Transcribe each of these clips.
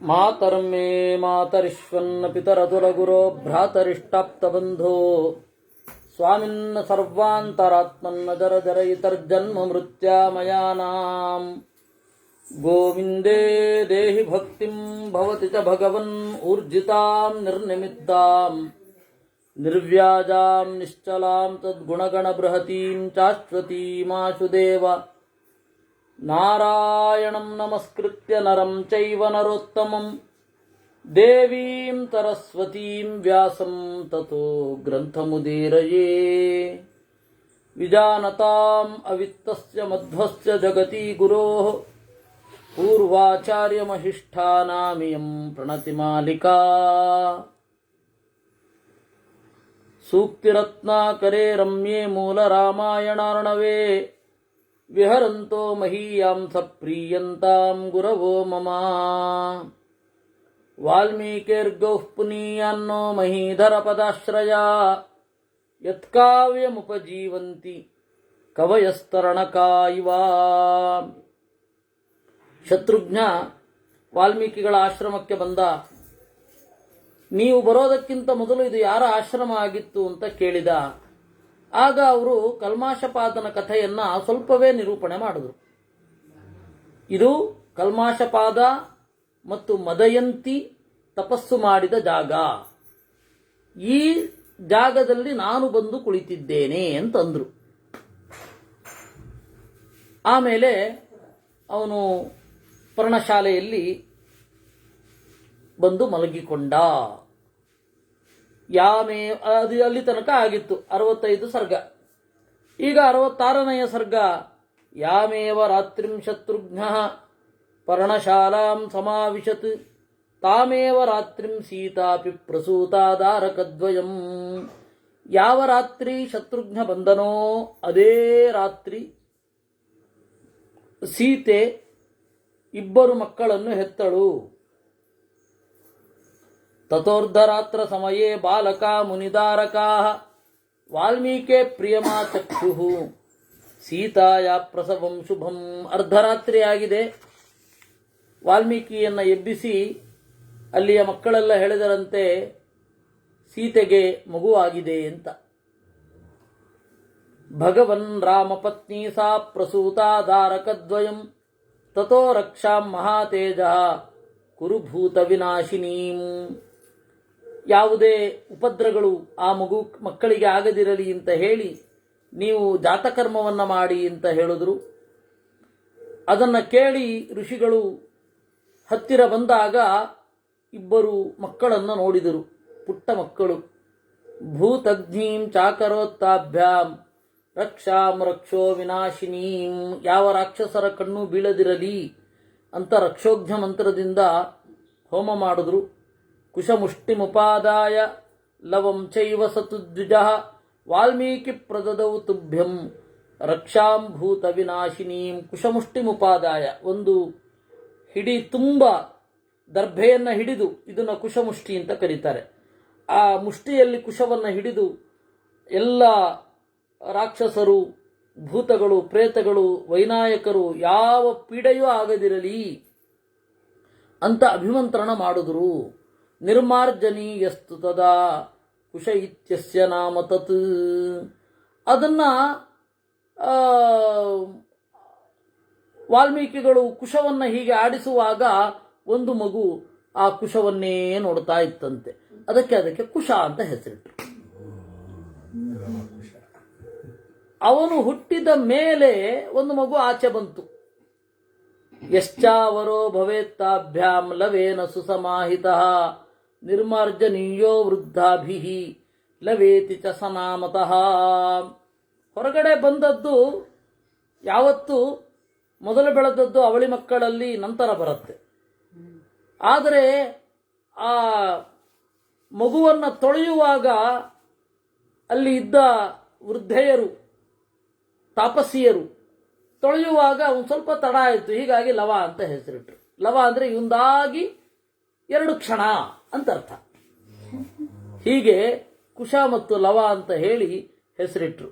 ಮಾತರ್ಮೇ ಮಾತರಿಶ್ವನ್ನ ಪಿತರತುರಗುರೋ ಭ್ರಾತರಿಷ್ಟಾಪ್ತಬಂಧೋ ಸ್ವಾಮಿನ್ನ ಸರ್ವಾಂತರಾತ್ಮನ್ನ ಜರ ಜರಯಿತರ್ಜನ್ಮ ಮೃತ್ಯಾಮಯಾನಾಂ ಗೋವಿಂದೇ ದೇಹಿ ಭಕ್ತಿಂ ಭವತಿ ಚ ಭಗವನ್ ಊರ್ಜಿತಾಂ ನಿರ್ನಿಮಿತ್ತಾಂ ನಿರ್ವ್ಯಾಜಾಂ ನಿಶ್ಚಲಾಂ ತದ್ಗುಣಗಣಬೃಹತೀಂ ಚಾಶ್ವತೀಮಾಶುದೇವ ನಾರಾಯಣಂ ನಮಸ್ಕೃತ್ಯ ನರಂ ಚೈವ ನರೋತ್ತಮಂ ದೇವೀಂ ಸರಸ್ವತೀಂ ವ್ಯಾಸಂ ತತೋ ಗ್ರಂಥಮುದೀರಯೇ ವಿಜಾನತಾಂ ಅವಿತ್ತಸ್ಯ ಮಧ್ವಸ್ಯ ಜಗತಿ ಗುರೋಃ ಪೂರ್ವಾಚಾರ್ಯಮಹಿಷ್ಠಾನಾಮಿಯಂ ಪ್ರಣತಿಮಾಲಿಕಾ ಸೂಕ್ತಿರತ್ನಾಕರೇ ರಮ್ಯೇ ಮೂಲರಾಮಾಯಣಾರ್ಣವೇ ವಿಹರಂತೋ ಮಹೀಯಾಂ ಸಪ್ರೀಯಂತಾಂ ಗುರವೋ ಮಮ ವಾಲ್ಮೀಕಿರ್ಗೌಃ ಪುನೀಯಾನ್ನೋ ಮಹೀಧರ ಪದಾಶ್ರಯ ಯತ್ಕಾವ್ಯಮುಪಜೀವಂತಿ ಕವಯಸ್ತರಣಕಾ ಇವ. ಶತ್ರುಘ್ನ ವಾಲ್ಮೀಕಿಗಳ ಆಶ್ರಮಕ್ಕೆ ಬಂದ. ನೀವು ಬರೋದಕ್ಕಿಂತ ಮೊದಲು ಇದು ಯಾರ ಆಶ್ರಮ ಆಗಿತ್ತು ಅಂತ ಕೇಳಿದ. ಆಗ ಅವರು ಕಲ್ಮಾಶಪಾದನ ಕಥೆಯನ್ನ ಸ್ವಲ್ಪವೇ ನಿರೂಪಣೆ ಮಾಡಿದರು. ಇದು ಕಲ್ಮಾಶಪಾದ ಮತ್ತು ಮದಯಂತಿ ತಪಸ್ಸು ಮಾಡಿದ ಜಾಗ. ಈ ಜಾಗದಲ್ಲಿ ನಾನು ಬಂದು ಕುಳಿತಿದ್ದೇನೆ ಅಂತಂದ್ರು. ಆಮೇಲೆ ಅವನು ಪರ್ಣಶಾಲೆಯಲ್ಲಿ ಬಂದು ಮಲಗಿಕೊಂಡ. ಅದು ಅಲ್ಲಿ ತನಕ ಆಗಿತ್ತು 65 ಸರ್ಗ. ಈಗ 66ನೆಯ ಸರ್ಗ. ಯಾಮೇವ ರಾತ್ರಿಂ ಶತ್ರುಘ್ನ ಪರ್ಣಶಾಲಾಂ ಸಮಾವಿಶತ್ ತಾಮೇವ ರಾತ್ರಿಂ ಸೀತಾಪಿ ಪ್ರಸೂತಾದಾರಕದ್ವಯಂ. ಯಾವ ರಾತ್ರಿ ಶತ್ರುಘ್ನ ಬಂದನೋ ಅದೇ ರಾತ್ರಿ ಸೀತೆ ಇಬ್ಬರು ಮಕ್ಕಳನ್ನು ಹೆತ್ತಳು. ತಥೋರ್ಧರಾತ್ರ ಸಮಯೇ ಬಾಲಕಾ ಮುನಿದಾರಕಾ ವಾಲ್ಮೀಕೆ ಪ್ರಿಯಮಾ ಚಕ್ಷುಃ ಸೀತಾಯ ಪ್ರಸವಂ ಶುಭಂ. ಅರ್ಧರಾತ್ರಿಯಾಗಿದೆ. ವಾಲ್ಮೀಕಿಯನ್ನ ಎಬ್ಬಿಸಿ ಅಲ್ಲಿಯ ಮಕ್ಕಳೆಲ್ಲ ಹೇಳಿದರಂತೆ ಸೀತೆಗೆ ಮಗುವಾಗಿದೆ ಅಂತ. ಭಗವನ್ ರಾಮಪತ್ನಿ ಸಾ ಪ್ರಸೂತಾದಾರಕದ್ವಯಂ ತಥೋ ರಕ್ಷಾಂ ಮಹಾತೇಜ ಕುರುಭೂತ ವಿನಾಶಿನೀಂ. ಯಾವುದೇ ಉಪದ್ರಗಳು ಆ ಮಕ್ಕಳಿಗೆ ಆಗದಿರಲಿ ಅಂತ ಹೇಳಿ ನೀವು ಜಾತಕರ್ಮವನ್ನು ಮಾಡಿ ಅಂತ ಹೇಳಿದ್ರು. ಅದನ್ನು ಕೇಳಿ ಋಷಿಗಳು ಹತ್ತಿರ ಬಂದಾಗ ಇಬ್ಬರು ಮಕ್ಕಳನ್ನು ನೋಡಿದರು, ಪುಟ್ಟ ಮಕ್ಕಳು. ಭೂತಗ್ನೀಂ ಚಾಕರೋತ್ತಾಭ್ಯಾಂ ರಕ್ಷಾಂ ರಕ್ಷೋ ವಿನಾಶಿನೀಂ. ಯಾವ ರಾಕ್ಷಸರ ಕಣ್ಣು ಬೀಳದಿರಲಿ ಅಂತ ರಕ್ಷೋಘ್ನ ಮಂತ್ರದಿಂದ ಹೋಮ ಮಾಡಿದ್ರು. ಕುಶಮುಷ್ಟಿಮುಪಾದಾಯ ಲವಂ ಚೈವ ಸತು ದ್ವಿಜಃ ವಾಲ್ಮೀಕಿ ಪ್ರದದೌ ತುಭ್ಯಂ ರಕ್ಷಾಂ ಭೂತ ವಿನಾಶಿನೀಂ. ಕುಶಮುಷ್ಟಿಮುಪಾದಾಯ, ಒಂದು ಹಿಡಿ ತುಂಬ ದರ್ಭೆಯನ್ನು ಹಿಡಿದು, ಇದನ್ನು ಕುಶಮುಷ್ಟಿ ಅಂತ ಕರೀತಾರೆ. ಆ ಮುಷ್ಟಿಯಲ್ಲಿ ಕುಶವನ್ನು ಹಿಡಿದು ಎಲ್ಲ ರಾಕ್ಷಸರು, ಭೂತಗಳು, ಪ್ರೇತಗಳು, ವೈನಾಯಕರು ಯಾವ ಪೀಡೆಯೂ ಆಗದಿರಲಿ ಅಂತ ಅಭಿಮಂತ್ರಣ ಮಾಡಿದ್ರು. ನಿರ್ಮಾರ್ಜನೀಯಸ್ತು ತದಾ ಕುಶ ಇತ್ಯಸ್ಯ ನಾಮ ತತ್. ಅದನ್ನ ವಾಲ್ಮೀಕಿಗಳು ಕುಶವನ್ನು ಹೀಗೆ ಆಡಿಸುವಾಗ ಒಂದು ಮಗು ಆ ಕುಶವನ್ನೇ ನೋಡ್ತಾ ಇತ್ತಂತೆ. ಅದಕ್ಕೆ ಕುಶ ಅಂತ ಹೆಸರಿಟ್ರು. ಅವನು ಹುಟ್ಟಿದ ಮೇಲೆ ಒಂದು ಮಗು ಆಚೆ ಬಂತು. ಯಶ್ಚಾವರೋ ಭವೇತ್ತಾಭ್ಯಾಂ ಲವೇನ ಸುಸಮಾಹಿತಃ ನಿರ್ಮಾರ್ಜನೀಯೋ ವೃದ್ಧಾಭಿಃ ಲವೇತಿ ಚ ಸನಾಮತಃ. ಹೊರಗಡೆ ಬಂದದ್ದು ಯಾವತ್ತು ಮೊದಲು ಬೆಳೆದದ್ದು ಅವಳಿ ಮಕ್ಕಳಲ್ಲಿ ನಂತರ ಬರುತ್ತೆ. ಆದರೆ ಆ ಮಗುವನ್ನು ತೊಳೆಯುವಾಗ ಅಲ್ಲಿ ಇದ್ದ ವೃದ್ಧೆಯರು, ತಾಪಸಿಯರು ತೊಳೆಯುವಾಗ ಒಂದು ಸ್ವಲ್ಪ ತಡ ಆಯಿತು. ಹೀಗಾಗಿ ಲವ ಅಂತ ಹೆಸರಿಟ್ರು. ಲವ ಅಂದರೆ ಇವಂದಾಗಿ 2 ಕ್ಷಣ ಅಂತ ಅರ್ಥ. ಹೀಗೆ ಕುಶ ಮತ್ತು ಲವ ಅಂತ ಹೇಳಿ ಹೆಸರಿಟ್ರು.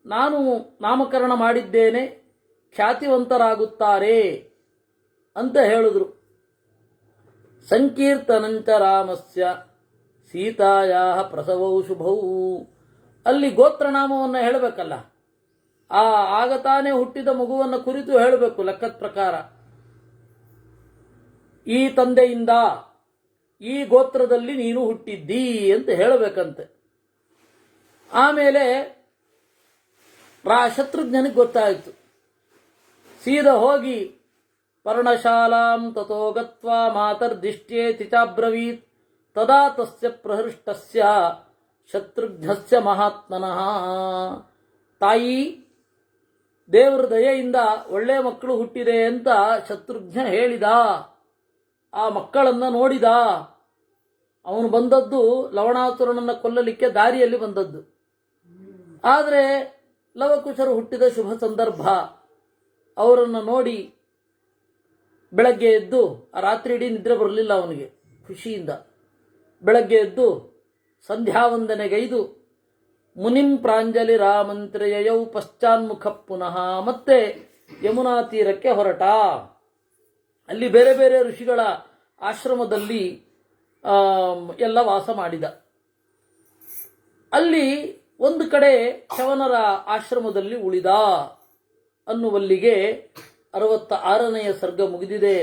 ನಾನು ನಾಮಕರಣ ಮಾಡಿದ್ದೇನೆ, ಖ್ಯಾತಿವಂತರಾಗುತ್ತಾರೆ ಅಂತ ಹೇಳಿದ್ರು. ಸಂಕೀರ್ತನಂಚ ರಾಮಸ್ಯ ಸೀತಾಯಾ ಪ್ರಸವೌ ಶುಭೌ. ಅಲ್ಲಿ ಗೋತ್ರನಾಮವನ್ನು ಹೇಳಬೇಕಲ್ಲ, ಆಗ ತಾನೇ ಹುಟ್ಟಿದ ಮಗುವನ್ನು ಕುರಿತು ಹೇಳಬೇಕು. ಲೆಕ್ಕದ ಪ್ರಕಾರ ಈ ತಂದೆಯಿಂದ ಈ ಗೋತ್ರದಲ್ಲಿ ನೀನು ಹುಟ್ಟಿದ್ದೀ ಅಂತ ಹೇಳಬೇಕಂತೆ. ಆಮೇಲೆ ಶತ್ರುಘ್ನಿಗೆ ಗೊತ್ತಾಯಿತು. ಸೀದಾ ಹೋಗಿ ಪರ್ಣಶಾಲಾಂ ತಥೋ ಗತ್ವಾ ಮಾತರ್ದಿಷ್ಟ್ಯೇತಿ ಚಾಬ್ರವೀತ್ ತದಾ ತಸ್ಯ ಪ್ರಹೃಷ್ಟಸ್ಯ ಶತ್ರುಘ್ನಸ್ಯ ಮಹಾತ್ಮನಃ. ತಾಯಿ, ದೇವರ ದಯೆಯಿಂದ ಒಳ್ಳೆ ಮಕ್ಕಳು ಹುಟ್ಟಿದೆ ಅಂತ ಶತ್ರುಘ್ನ ಹೇಳಿದ. ಆ ಮಕ್ಕಳನ್ನು ನೋಡಿದ. ಅವನು ಬಂದದ್ದು ಲವಣಾಸುರನನ್ನು ಕೊಲ್ಲಲಿಕ್ಕೆ ದಾರಿಯಲ್ಲಿ ಬಂದದ್ದು. ಆದರೆ ಲವಕುಶರು ಹುಟ್ಟಿದ ಶುಭ ಸಂದರ್ಭ. ಅವರನ್ನು ನೋಡಿ ಬೆಳಗ್ಗೆ ಎದ್ದು, ಆ ರಾತ್ರಿ ಇಡೀ ನಿದ್ರೆ ಬರಲಿಲ್ಲ ಅವನಿಗೆ ಖುಷಿಯಿಂದ. ಬೆಳಗ್ಗೆ ಎದ್ದು ಸಂಧ್ಯಾವಂದನೆಗೈದು ಮುನಿಂ ಪ್ರಾಂಜಲಿ ರಾಮಂತ್ರಿಯಯೌ ಪಶ್ಚಾನ್ಮುಖ ಪುನಃ ಮತ್ತೆ ಯಮುನಾ ತೀರಕ್ಕೆ ಹೊರಟ. ಅಲ್ಲಿ ಬೇರೆ ಬೇರೆ ಋಷಿಗಳ ಆಶ್ರಮದಲ್ಲಿ ಎಲ್ಲ ವಾಸ ಮಾಡಿದ. ಅಲ್ಲಿ ಒಂದು ಕಡೆ ಶವನರ ಆಶ್ರಮದಲ್ಲಿ ಉಳಿದ ಅನ್ನುವಲ್ಲಿಗೆ 66ನೆಯ ಸರ್ಗ ಮುಗಿದಿದೆ.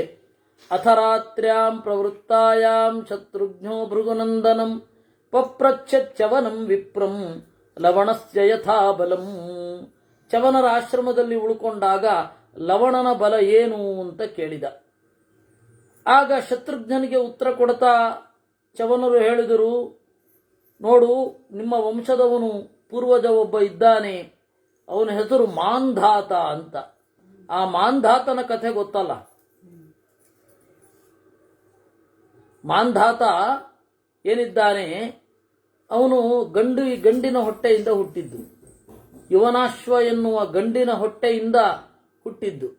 ಅಥರಾತ್ರ್ಯಾಂ ಪ್ರವೃತ್ತಾಯಾಂ ಶತ್ರುಘ್ನೋ ಭೃಗುನಂದನಂ ಪಪ್ರಚ್ಛವನಂ ವಿಪ್ರಂ ಲವಣಸ್ಯ ಯಥಾ ಬಲಂ. ಚವನರ ಆಶ್ರಮದಲ್ಲಿ ಉಳ್ಕೊಂಡಾಗ ಲವಣನ ಬಲ ಏನು ಅಂತ ಕೇಳಿದ. ಆಗ ಶತ್ರುಘ್ನಿಗೆ ಉತ್ತರ ಕೊಡ್ತಾ ಚವನರು ಹೇಳಿದರು, ನೋಡು, ನಿಮ್ಮ ವಂಶದವನು ಪೂರ್ವಜ ಒಬ್ಬ ಇದ್ದಾನೆ, ಅವನ ಹೆಸರು ಮಾಂಧಾತ ಅಂತ. ಆ ಮಾಂಧಾತನ ಕಥೆ ಗೊತ್ತಲ್ಲ. ಮಾಂಧಾತ ಏನಿದ್ದಾನೆ, ಅವನು ಗಂಡಿನ ಹೊಟ್ಟೆಯಿಂದ ಹುಟ್ಟಿದ್ದು. ಯುವನಾಶ್ವ ಎನ್ನುವ ಗಂಡಿನ ಹೊಟ್ಟೆಯಿಂದ ಹುಟ್ಟಿದ್ದು.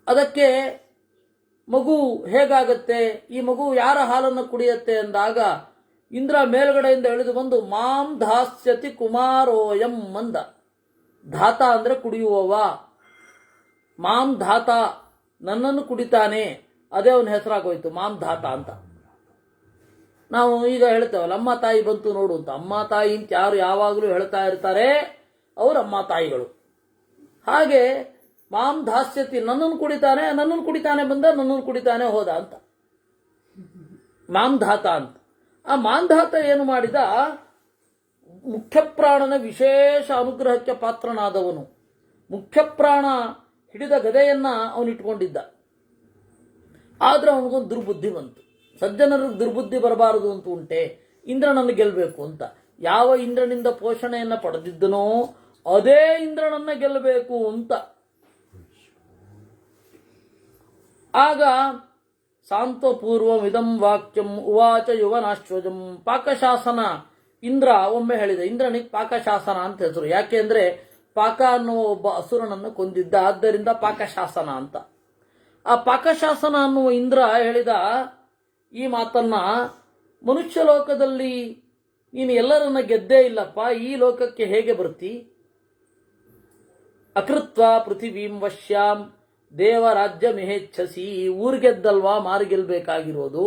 ಅದಕ್ಕೆ ಮಗು ಹೇಗಾಗತ್ತೆ, ಈ ಮಗು ಯಾರ ಹಾಲನ್ನು ಕುಡಿಯತ್ತೆ ಅಂದಾಗ ಇಂದ್ರ ಮೇಲ್ಗಡೆಯಿಂದ ಇಳಿದು ಬಂದು ಮಾಂ ಧಾಸ್ಯತಿ ಕುಮಾರೋಯಂ ಮಂದ. ಧಾತ ಅಂದ್ರೆ ಕುಡಿಯುವವ. ಮಾಂ ಧಾತ, ನನ್ನನ್ನು ಕುಡಿತಾನೆ, ಅದೇ ಅವನ ಹೆಸರಾಗೋಯ್ತು ಮಾಂ ಧಾತ ಅಂತ. ನಾವು ಈಗ ಹೇಳ್ತೇವಲ್ಲ, ಅಮ್ಮ ತಾಯಿ ಬಂತು ನೋಡು ಅಂತ. ಅಮ್ಮ ತಾಯಿ ಅಂತ ಯಾರು ಯಾವಾಗಲೂ ಹೇಳ್ತಾ ಇರ್ತಾರೆ, ಅವರು ಅಮ್ಮ ತಾಯಿಗಳು. ಹಾಗೆ ಮಾಂ ಧಾಸ್ಯತಿ, ನನ್ನನ್ನು ಕುಡಿತಾನೆ ಬಂದ, ನನ್ನನ್ನು ಕುಡಿತಾನೆ ಹೋದ ಅಂತ ಮಾಂಧಾತ ಅಂತ. ಆ ಮಾಂಧಾತ ಏನು ಮಾಡಿದ, ಮುಖ್ಯಪ್ರಾಣನ ವಿಶೇಷ ಅನುಗ್ರಹಕ್ಕೆ ಪಾತ್ರನಾದವನು. ಮುಖ್ಯಪ್ರಾಣ ಹಿಡಿದ ಗದೆಯನ್ನ ಅವನು ಇಟ್ಕೊಂಡಿದ್ದ. ಆದ್ರೆ ಅವನಿಗೊಂದು ದುರ್ಬುದ್ಧಿ ಬಂತು. ಸಜ್ಜನರಿಗೆ ದುರ್ಬುದ್ಧಿ ಬರಬಾರದು ಅಂತ ಉಂಟೆ, ಇಂದ್ರನನ್ನು ಗೆಲ್ಲಬೇಕು ಅಂತ. ಯಾವ ಇಂದ್ರನಿಂದ ಪೋಷಣೆಯನ್ನ ಪಡೆದಿದ್ದನೋ ಅದೇ ಇಂದ್ರನನ್ನ ಗೆಲ್ಲಬೇಕು ಅಂತ. ಆಗ ಸಾಂತ್ವಪೂರ್ವಂ ಇದಂ ವಾಕ್ಯಂ ಉವಾಚ ಯುವನಾಶ್ವಜಂ. ಪಾಕಶಾಸನ ಇಂದ್ರ ಒಮ್ಮೆ ಹೇಳಿದ. ಇಂದ್ರನಿಗೆ ಪಾಕಶಾಸನ ಅಂತ ಹೆಸರು. ಯಾಕೆ ಅಂದ್ರೆ ಪಾಕ ಅನ್ನುವ ಒಬ್ಬ ಅಸುರನನ್ನು ಕೊಂದಿದ್ದ, ಆದ್ದರಿಂದ ಪಾಕಶಾಸನ ಅಂತ. ಆ ಪಾಕಶಾಸನ ಅನ್ನುವ ಇಂದ್ರ ಹೇಳಿದ ಈ ಮಾತನ್ನ, ಮನುಷ್ಯ ಲೋಕದಲ್ಲಿ ನೀನು ಎಲ್ಲರನ್ನ ಗೆದ್ದೇ ಇಲ್ಲಪ್ಪ, ಈ ಲೋಕಕ್ಕೆ ಹೇಗೆ ಬರ್ತಿ? ಅಕೃತ್ವ ಪೃಥಿವೀಂ ವಶ್ಯಾಂ ದೇವರಾಜ್ಯ ಮಿಹೇಚ್ಛಸಿ. ಊರಿಗೆದ್ದಲ್ವಾ ಮಾರಿಗೆಲ್ಬೇಕಾಗಿರೋದು.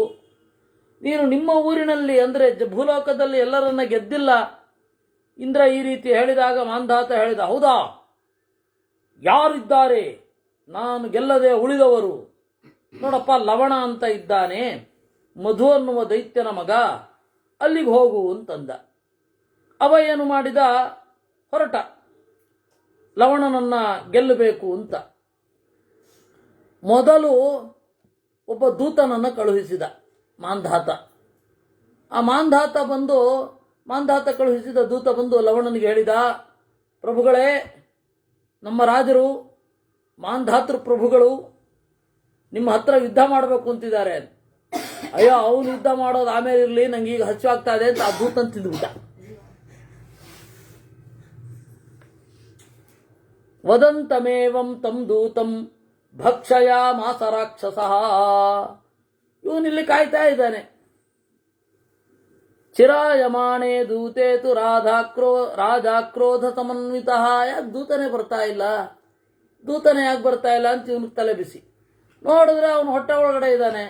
ನೀನು ನಿಮ್ಮ ಊರಿನಲ್ಲಿ ಅಂದ್ರೆ ಭೂಲೋಕದಲ್ಲಿ ಎಲ್ಲರನ್ನ ಗೆದ್ದಿಲ್ಲ. ಇಂದ್ರ ಈ ರೀತಿ ಹೇಳಿದಾಗ ಮಾಂಧಾತ ಹೇಳಿದ, ಹೌದಾ, ಯಾರಿದ್ದಾರೆ ನಾನು ಗೆಲ್ಲದೆ ಉಳಿದವರು? ನೋಡಪ್ಪ, ಲವಣ ಅಂತ ಇದ್ದಾನೆ, ಮಧು ಅನ್ನುವ ದೈತ್ಯನ ಮಗ, ಅಲ್ಲಿಗೆ ಹೋಗು ಅಂತಂದ. ಅವ ಏನು ಮಾಡಿದ, ಹೊರಟ ಲವಣನನ್ನ ಗೆಲ್ಲಬೇಕು ಅಂತ. ಮೊದಲು ಒಬ್ಬ ದೂತನನ್ನು ಕಳುಹಿಸಿದ ಮಾಂಧಾತ. ಆ ಮಾಂಧಾತ ಕಳುಹಿಸಿದ ದೂತ ಬಂದು ಲವಣನಿಗೆ ಹೇಳಿದ, ಪ್ರಭುಗಳೇ, ನಮ್ಮ ರಾಜರು ಮಾಂಧಾತೃ ಪ್ರಭುಗಳು ನಿಮ್ಮ ಹತ್ರ ಯುದ್ಧ ಮಾಡಬೇಕು ಅಂತಿದ್ದಾರೆ. ಅಯ್ಯೋ, ಅವನು ಯುದ್ಧ ಮಾಡೋದು ಆಮೇಲೆ ಇರಲಿ, ನಂಗೆ ಈಗ ಹಚ್ಚುವಾಗ್ತಾ ಇದೆ ಅಂತ ಆ ದೂತನ್ ತಿಂದುಬಿಟ್ಟ. ವದಂತಮೇವಂ ತಂ ದೂತಂ ಭಕ್ಷಯಾಮಾಸ ರಾಕ್ಷಸ. ಇವನಿಲ್ಲಿ ಕಾಯ್ತಾ ಇದ್ದಾನೆ. ಚಿರಾಯಮಾಣೆ ದೂತೇತು ರಾಜಾಕ್ರೋಧ ಸಮನ್ವಿತ. ಯಾಕೆ ದೂತನೇ ಬರ್ತಾ ಇಲ್ಲ ಅಂತ ಇವನಿಗೆ ತಲೆ ಬಿಸಿ. ನೋಡಿದ್ರೆ ಅವನು ಹೊಟ್ಟೆ ಒಳಗಡೆ ಇದ್ದಾನೆ.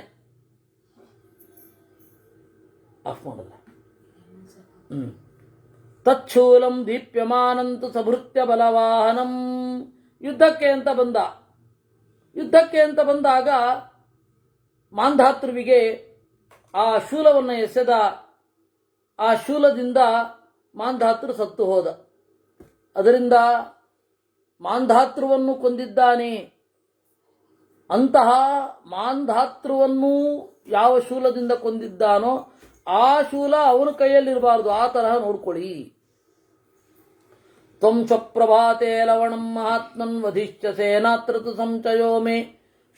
ಆಫ್ ಮಾಡಲ್ಲ. ತಚ್ಛೂಲಂ ದೀಪ್ಯಮಾನಂತು ಸಭೃತ್ಯ ಬಲವಾಹನಂ. ಯುದ್ಧಕ್ಕೆ ಅಂತ ಬಂದಾಗ ಮಾಂಧಾತೃವಿಗೆ ಆ ಶೂಲವನ್ನು ಎಸೆದ. ಆ ಶೂಲದಿಂದ ಮಾಂಧಾತೃ ಸತ್ತು ಹೋದ. ಅದರಿಂದ ಮಾಂಧಾತೃವನ್ನು ಕೊಂದಿದ್ದಾನೆ. ಅಂತಹ ಮಾಂಧಾತೃವನ್ನು ಯಾವ ಶೂಲದಿಂದ ಕೊಂದಿದ್ದಾನೋ ಆ ಶೂಲ ಅವನ ಕೈಯಲ್ಲಿರಬಾರದು. ಆ ತರಹ ನೋಡ್ಕೊಳ್ಳಿ. ತ್ವಂ ಸ್ವಪ್ರಭಾತೆ ಲವಣಂ ಮಹಾತ್ಮನ್ ವಧಿಶ್ಚ ಸೇನಾತ್ರತು ಸಂಚಯೋ ಮೇ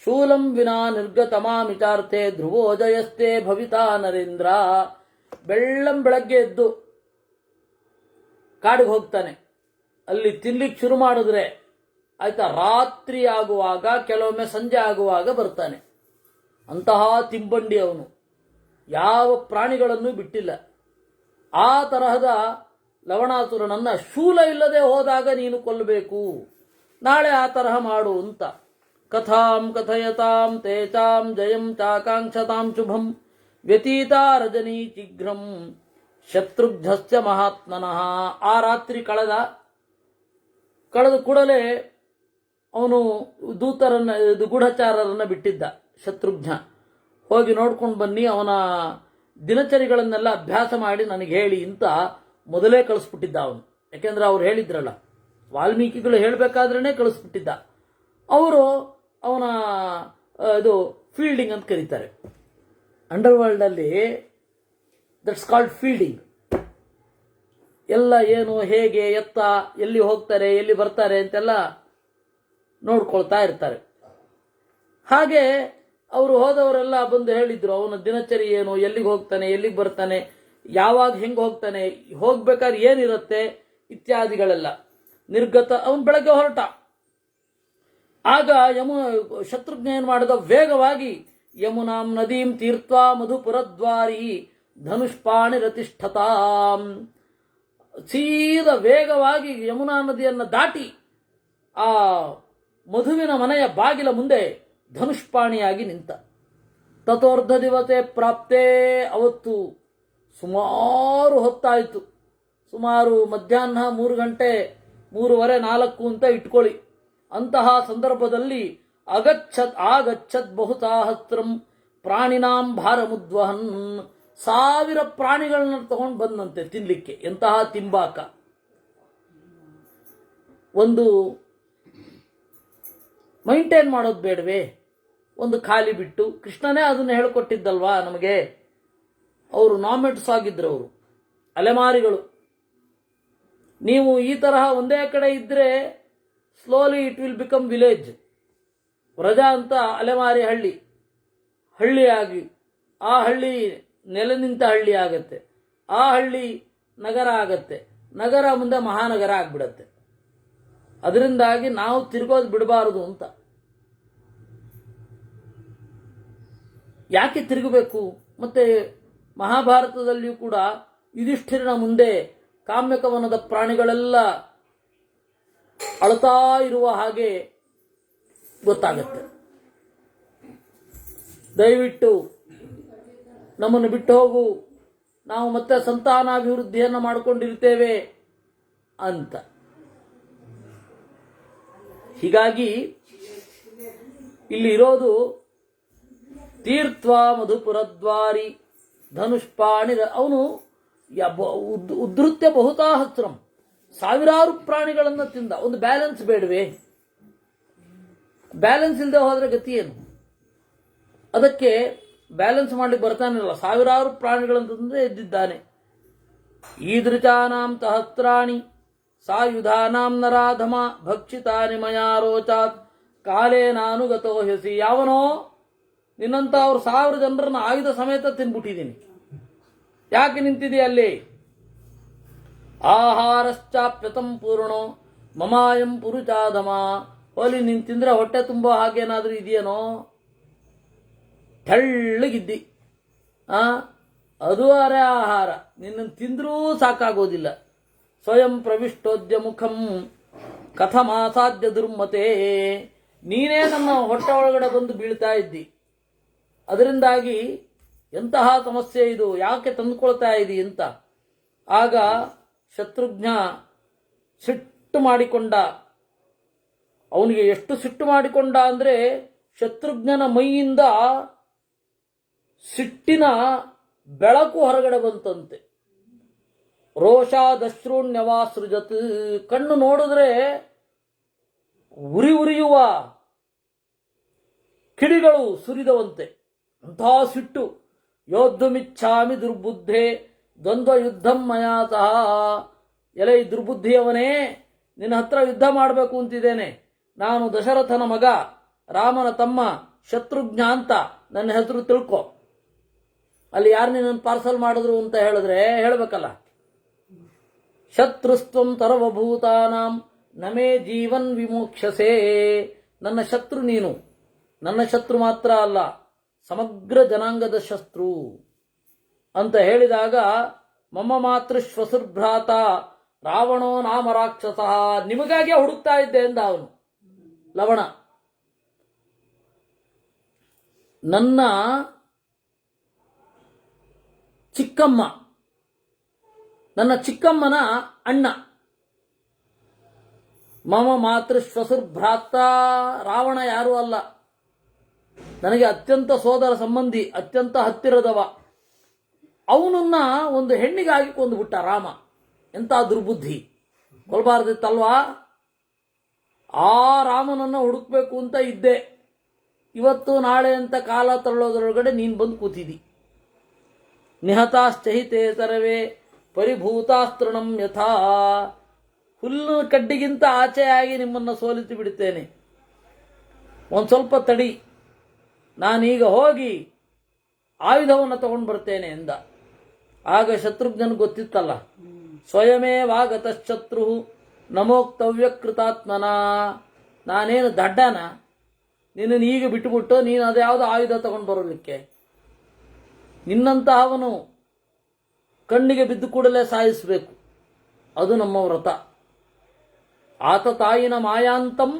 ಶೂಲಂ ವಿನಾ ನಿರ್ಗತಮಾಮಿಚಾರ್ಥೆ ಧ್ರುವೋ ಜಯಸ್ತೆ ಭವಿತಾ ನರೇಂದ್ರ. ಬೆಳ್ಳಂಬೆಳಗ್ಗೆ ಎದ್ದು ಕಾಡಿಗೆ ಹೋಗ್ತಾನೆ. ಅಲ್ಲಿ ತಿನ್ಲಿಕ್ಕೆ ಶುರು ಮಾಡಿದ್ರೆ ಆಯ್ತಾ, ರಾತ್ರಿ ಆಗುವಾಗ, ಕೆಲವೊಮ್ಮೆ ಸಂಜೆ ಆಗುವಾಗ ಬರ್ತಾನೆ. ಅಂತಹ ತಿಂಬಂಡಿ ಅವನು, ಯಾವ ಪ್ರಾಣಿಗಳನ್ನು ಬಿಟ್ಟಿಲ್ಲ. ಆ ತರಹದ ಲವಣಾಸುರನನ್ನ ಶೂಲ ಇಲ್ಲದೆ ಹೋದಾಗ ನೀನು ಕೊಲ್ಲಬೇಕು. ನಾಳೆ ಆ ತರಹ ಮಾಡು ಅಂತ. ಕಥಾಂ ಕಥಯತಾಂ ತೇಚಾಂ ಜಯಂ ಚಾಕಾಂಕ್ಷತಾಂ ಶುಭಂ ವ್ಯತೀತಾ ರಜನಿ ಶೀಘ್ರಂ ಶತ್ರುಘ್ನಸ್ಯ ಮಹಾತ್ಮನಃ. ಆ ರಾತ್ರಿ ಕಳೆದ ಕೂಡಲೇ ಅವನು ದೂತರನ್ನ, ಗೂಢಚಾರರನ್ನ ಬಿಟ್ಟಿದ್ದ ಶತ್ರುಘ್ನ. ಹೋಗಿ ನೋಡ್ಕೊಂಡು ಬನ್ನಿ, ಅವನ ದಿನಚರಿಗಳನ್ನೆಲ್ಲ ಅಭ್ಯಾಸ ಮಾಡಿ ನನಗೆ ಹೇಳಿ ಅಂತ ಮೊದಲೇ ಕಳಿಸ್ಬಿಟ್ಟಿದ್ದ ಅವನು. ಯಾಕೆಂದ್ರೆ ಅವ್ರು ಹೇಳಿದ್ರಲ್ಲ, ವಾಲ್ಮೀಕಿಗಳು ಹೇಳಬೇಕಾದ್ರೇ ಕಳಿಸ್ಬಿಟ್ಟಿದ್ದ. ಅವರು ಅವನ ಇದು ಫೀಲ್ಡಿಂಗ್ ಅಂತ ಕರೀತಾರೆ ಅಂಡರ್ವರ್ಲ್ಡ್ ಅಲ್ಲಿ. That's called fielding. ಎಲ್ಲ ಏನು, ಹೇಗೆ, ಎತ್ತ, ಎಲ್ಲಿ ಹೋಗ್ತಾರೆ, ಎಲ್ಲಿ ಬರ್ತಾರೆ ಅಂತೆಲ್ಲ ನೋಡ್ಕೊಳ್ತಾ ಇರ್ತಾರೆ. ಹಾಗೆ ಅವರು ಹೋದವರೆಲ್ಲ ಬಂದು ಹೇಳಿದ್ರು ಅವನ ದಿನಚರಿ ಏನು, ಎಲ್ಲಿಗೆ ಹೋಗ್ತಾನೆ, ಎಲ್ಲಿಗೆ ಬರ್ತಾನೆ, ಯಾವಾಗ ಹೆಂಗೆ ಹೋಗ್ತಾನೆ, ಹೋಗ್ಬೇಕಾದ್ರೆ ಏನಿರುತ್ತೆ ಇತ್ಯಾದಿಗಳೆಲ್ಲ. ನಿರ್ಗತ ಅವನು ಬೆಳಗ್ಗೆ ಹೊರಟ. ಆಗ ಶತ್ರುಘ್ನ ಏನು ಮಾಡಿದ, ವೇಗವಾಗಿ ಯಮುನಾಂ ನದೀಂ ತೀರ್ತ್ವಾ ಮಧುಪುರದ್ವಾರಿ ಧನುಷ್ಪಾಣಿ ರತಿಷ್ಠತಾಂ. ಸೀದ ವೇಗವಾಗಿ ಯಮುನಾ ನದಿಯನ್ನು ದಾಟಿ ಆ ಮಧುವಿನ ಮನೆಯ ಬಾಗಿಲ ಮುಂದೆ ಧನುಷ್ಪಾಣಿಯಾಗಿ ನಿಂತ. ತಥೋರ್ಧ ದಿವಸೆ ಪ್ರಾಪ್ತೇ. ಅವತ್ತು ಸುಮಾರು ಹೊತ್ತಾಯಿತು. ಸುಮಾರು ಮಧ್ಯಾಹ್ನ 3 ಗಂಟೆ, 3:30, 4 ಅಂತ ಇಟ್ಕೊಳ್ಳಿ. ಅಂತಹ ಸಂದರ್ಭದಲ್ಲಿ ಆಗಚ್ಚತ್ ಬಹುಸಾಹಸ್ರಂ ಪ್ರಾಣಿನಾಂ ಭಾರಮುದ್ವಹನ್. 1000 ಪ್ರಾಣಿಗಳನ್ನ ತಗೊಂಡು ಬಂದಂತೆ ತಿನ್ಲಿಕ್ಕೆ. ಎಂತಹ ತಿಂಬಾಕ! ಒಂದು ಮೈಂಟೈನ್ ಮಾಡೋದು ಬೇಡವೇ? ಒಂದು ಖಾಲಿ ಬಿಟ್ಟು, ಕೃಷ್ಣನೇ ಅದನ್ನು ಹೇಳಿಕೊಟ್ಟಿದ್ದಲ್ವಾ ನಮಗೆ. ಅವರು ನಾಮೆಟ್ಸ್ ಆಗಿದ್ರು, ಅವರು ಅಲೆಮಾರಿಗಳು. ನೀವು ಈ ತರಹ ಒಂದೇ ಕಡೆ ಇದ್ರೆ slowly it will become village. ವ್ರಜ ಅಂತ ಅಲೆಮಾರಿ ಹಳ್ಳಿಯಾಗಿ, ಆ ಹಳ್ಳಿ ನೆಲೆ ನಿಂತ ಹಳ್ಳಿ ಆಗತ್ತೆ, ಆ ಹಳ್ಳಿ ನಗರ ಆಗತ್ತೆ, ನಗರ ಮುಂದೆ ಮಹಾನಗರ ಆಗ್ಬಿಡತ್ತೆ. ಅದರಿಂದಾಗಿ ನಾವು ತಿರುಗೋದು ಬಿಡಬಾರದು ಅಂತ. ಯಾಕೆ ತಿರುಗಬೇಕು? ಮತ್ತೆ ಮಹಾಭಾರತದಲ್ಲಿಯೂ ಕೂಡ ಯುಧಿಷ್ಠಿರನ ಮುಂದೆ ಕಾಮ್ಯಕವನದ ಪ್ರಾಣಿಗಳೆಲ್ಲ ಅಳ್ತಾ ಇರುವ ಹಾಗೆ ಗೊತ್ತಾಗತ್ತೆ. ದಯವಿಟ್ಟು ನಮ್ಮನ್ನು ಬಿಟ್ಟು ಹೋಗು, ನಾವು ಮತ್ತೆ ಸಂತಾನಾಭಿವೃದ್ಧಿಯನ್ನು ಮಾಡಿಕೊಂಡಿರ್ತೇವೆ ಅಂತ. ಹೀಗಾಗಿ ಇಲ್ಲಿ ಇರೋದು ತೀರ್ತ್ವಾ ಮಧುಪುರದ್ವಾರಿ ಧನುಷ್ಪಾಣಿ. ಅವನು ಉದ್ಧೃತ್ಯ ಬಹುತಾಹಸ್ರಂ, 1000 ಪ್ರಾಣಿಗಳನ್ನು ತಿಂದ. ಒಂದು ಬ್ಯಾಲೆನ್ಸ್ ಬೇಡವೇ? ಬ್ಯಾಲೆನ್ಸ್ ಇಲ್ಲದೆ ಹೋದ್ರೆ ಗತಿ ಏನು? ಅದಕ್ಕೆ ಬ್ಯಾಲೆನ್ಸ್ ಮಾಡ್ಲಿಕ್ಕೆ ಬರ್ತಾನಿಲ್ಲ. 1000 ಪ್ರಾಣಿಗಳನ್ನು ತಿಂದ್ರೆ ಎದ್ದಿದ್ದಾನೆ. ಈದೃಚಾನಾಂ ಸಹಸ್ರಾಣಿ ಸಾಯುಧಾನಾಂ ನರಾಧಮ ಭಕ್ಷಿತಾನಿ ಮಯಾ ರೋಚಾತ್ ಕಾಲೇ ನಾನು ಗತೋ ಹ್ಯಸಿ. ಯಾವನೋ ನಿನ್ನಂತ ಅವ್ರು 1000 ಜನರನ್ನ ಆಯುಧ ಸಮೇತ ತಿನ್ಬಿಟ್ಟಿದ್ದೀನಿ. ಯಾಕೆ ನಿಂತಿದೆ ಅಲ್ಲಿ? ಆಹಾರಶ್ಚಾಪ್ಯತಂ ಪೂರ್ಣೋ ಮಮಾಯಂ ಪುರುಚಾಧಮ. ಹೋಲಿ ನೀನ್ ತಿಂದ್ರೆ ಹೊಟ್ಟೆ ತುಂಬೋ ಹಾಗೇನಾದ್ರೂ ಇದೆಯೇನೋ? ತೆಳ್ಳಗಿದ್ದಿ, ಅದು ಅರೆ ಆಹಾರ. ನಿನ್ನನ್ನು ತಿಂದ್ರೂ ಸಾಕಾಗೋದಿಲ್ಲ. ಸ್ವಯಂ ಪ್ರವಿಷ್ಟೋದ್ಯ ಮುಖಂ ಕಥಮಾಸಾಧ್ಯ ದುರ್ಮತೆ. ನೀನೇ ನನ್ನ ಹೊಟ್ಟೆ ಒಳಗಡೆ ಬಂದು ಬೀಳ್ತಾ ಇದ್ದಿ. ಅದರಿಂದಾಗಿ ಎಂತಹ ಸಮಸ್ಯೆ ಇದು, ಯಾಕೆ ತಂದುಕೊಳ್ತಾ ಇದ್ದಿ ಅಂತ. ಆಗ ಶತ್ರುಘ್ನ ಸಿಟ್ಟು ಮಾಡಿಕೊಂಡ. ಅವನಿಗೆ ಎಷ್ಟು ಸಿಟ್ಟು ಮಾಡಿಕೊಂಡ ಅಂದರೆ, ಶತ್ರುಘ್ನನ ಮೈಯಿಂದ ಸಿಟ್ಟಿನ ಬೆಳಕು ಹೊರಗಡೆ ಬಂತಂತೆ. ರೋಷಾದಶ್ರೂಣ್ಯವಾಸೃಜತ್, ಕಣ್ಣು ನೋಡಿದ್ರೆ ಉರಿಯುವ ಕಿಡಿಗಳು ಸುರಿದವಂತೆ, ಅಂತಹ ಸಿಟ್ಟು. ಯೋದ್ಧುಮಿಚ್ಛಾಮಿ ದುರ್ಬುದ್ಧೆ ದ್ವಂದ್ವ ಯುದ್ಧಂ ಮಯಾ ಸಹ. ಎಲೆ ದುರ್ಬುದ್ಧಿಯವನೇ, ನಿನ್ನ ಹತ್ರ ಯುದ್ಧ ಮಾಡಬೇಕು ಅಂತಿದ್ದೇನೆ. ನಾನು ದಶರಥನ ಮಗ, ರಾಮನ ತಮ್ಮ ಶತ್ರುಘ್ನ ಅಂತ ನನ್ನ ಹೆಸರು ತಿಳ್ಕೊ. ಅಲ್ಲಿ ಯಾರು ನಿನ್ನನ್ನು ಪಾರ್ಸಲ್ ಮಾಡಿದ್ರು ಅಂತ ಹೇಳಿದ್ರೆ ಹೇಳಬೇಕಲ್ಲ. ಶತ್ರುಸ್ತ್ವಂ ಸರ್ವಭೂತಾನಾಂ ನಮೇ ಜೀವನ್ ವಿಮೋಕ್ಷಸೇ. ನನ್ನ ಶತ್ರು ನೀನು, ನನ್ನ ಶತ್ರು ಮಾತ್ರ ಅಲ್ಲ, ಸಮಗ್ರ ಜನಾಂಗದ ಶತ್ರು ಅಂತ ಹೇಳಿದಾಗ, ಮಮ್ಮ ಮಾತೃ ಶ್ವಸುರ್ಭ್ರಾತ ರಾವಣೋ ನಾಮ ರಾಕ್ಷಸ, ನಿಮಗಾಗೆ ಹುಡುಕ್ತಾ ಇದ್ದೆ ಎಂದ ಅವನು ಲವಣ. ನನ್ನ ಚಿಕ್ಕಮ್ಮ, ನನ್ನ ಚಿಕ್ಕಮ್ಮನ ಅಣ್ಣ. ಮಮ ಮಾತೃ ಶ್ವಸುರ್ಭ್ರಾತ, ರಾವಣ ಯಾರೂ ಅಲ್ಲ, ನನಗೆ ಅತ್ಯಂತ ಸೋದರ ಸಂಬಂಧಿ, ಅತ್ಯಂತ ಹತ್ತಿರದವ. ಅವನನ್ನ ಒಂದು ಹೆಣ್ಣಿಗಾಗಿ ಕೊಂದುಬಿಟ್ಟ ರಾಮ. ಎಂಥ ದುರ್ಬುದ್ಧಿ, ಕೊಲ್ಬಾರ್ದಿತ್ತಲ್ವಾ? ಆ ರಾಮನನ್ನ ಹುಡುಕ್ಬೇಕು ಅಂತ ಇದ್ದೆ. ಇವತ್ತು ನಾಳೆ ಅಂತ ಕಾಲ ತಳ್ಳೋದ್ರೊಳಗಡೆ ನೀನು ಬಂದು ಕೂತಿದಿ. ನಿಹತಾಶ್ಚಹಿತೆ ತರವೇ ಪರಿಭೂತಾಸ್ತೃಣಂ ಯಥಾ. ಹುಲ್ಲು ಕಡ್ಡಿಗಿಂತ ಆಚೆಯಾಗಿ ನಿಮ್ಮನ್ನು ಸೋಲಿಸಿ ಬಿಡುತ್ತೇನೆ. ಒಂದು ಸ್ವಲ್ಪ ತಡಿ, ನಾನೀಗ ಹೋಗಿ ಆಯುಧವನ್ನು ತಗೊಂಡು ಬರ್ತೇನೆ ಎಂದ. ಆಗ ಶತ್ರುಘ್ನನ್ ಗೊತ್ತಿತ್ತಲ್ಲ, ಸ್ವಯಮೇವಾಗತ ಶತ್ರು ನಮೋಕ್ತವ್ಯ ಕೃತಾತ್ಮನ. ನಾನೇನು ದಡ್ಡನ, ನಿನ್ನನ್ನು ಈಗ ಬಿಟ್ಟುಬಿಟ್ಟು ನೀನು ಅದ್ಯಾವುದೋ ಆಯುಧ ತಗೊಂಡು ಬರೋದಕ್ಕೆ? ನಿನ್ನಂತಹವನು ಕಣ್ಣಿಗೆ ಬಿದ್ದು ಕೂಡಲೇ ಸಾಯಿಸಬೇಕು, ಅದು ನಮ್ಮ ವ್ರತ. ಆತ ತಾಯಿನ ಮಾಯಾಂತಂ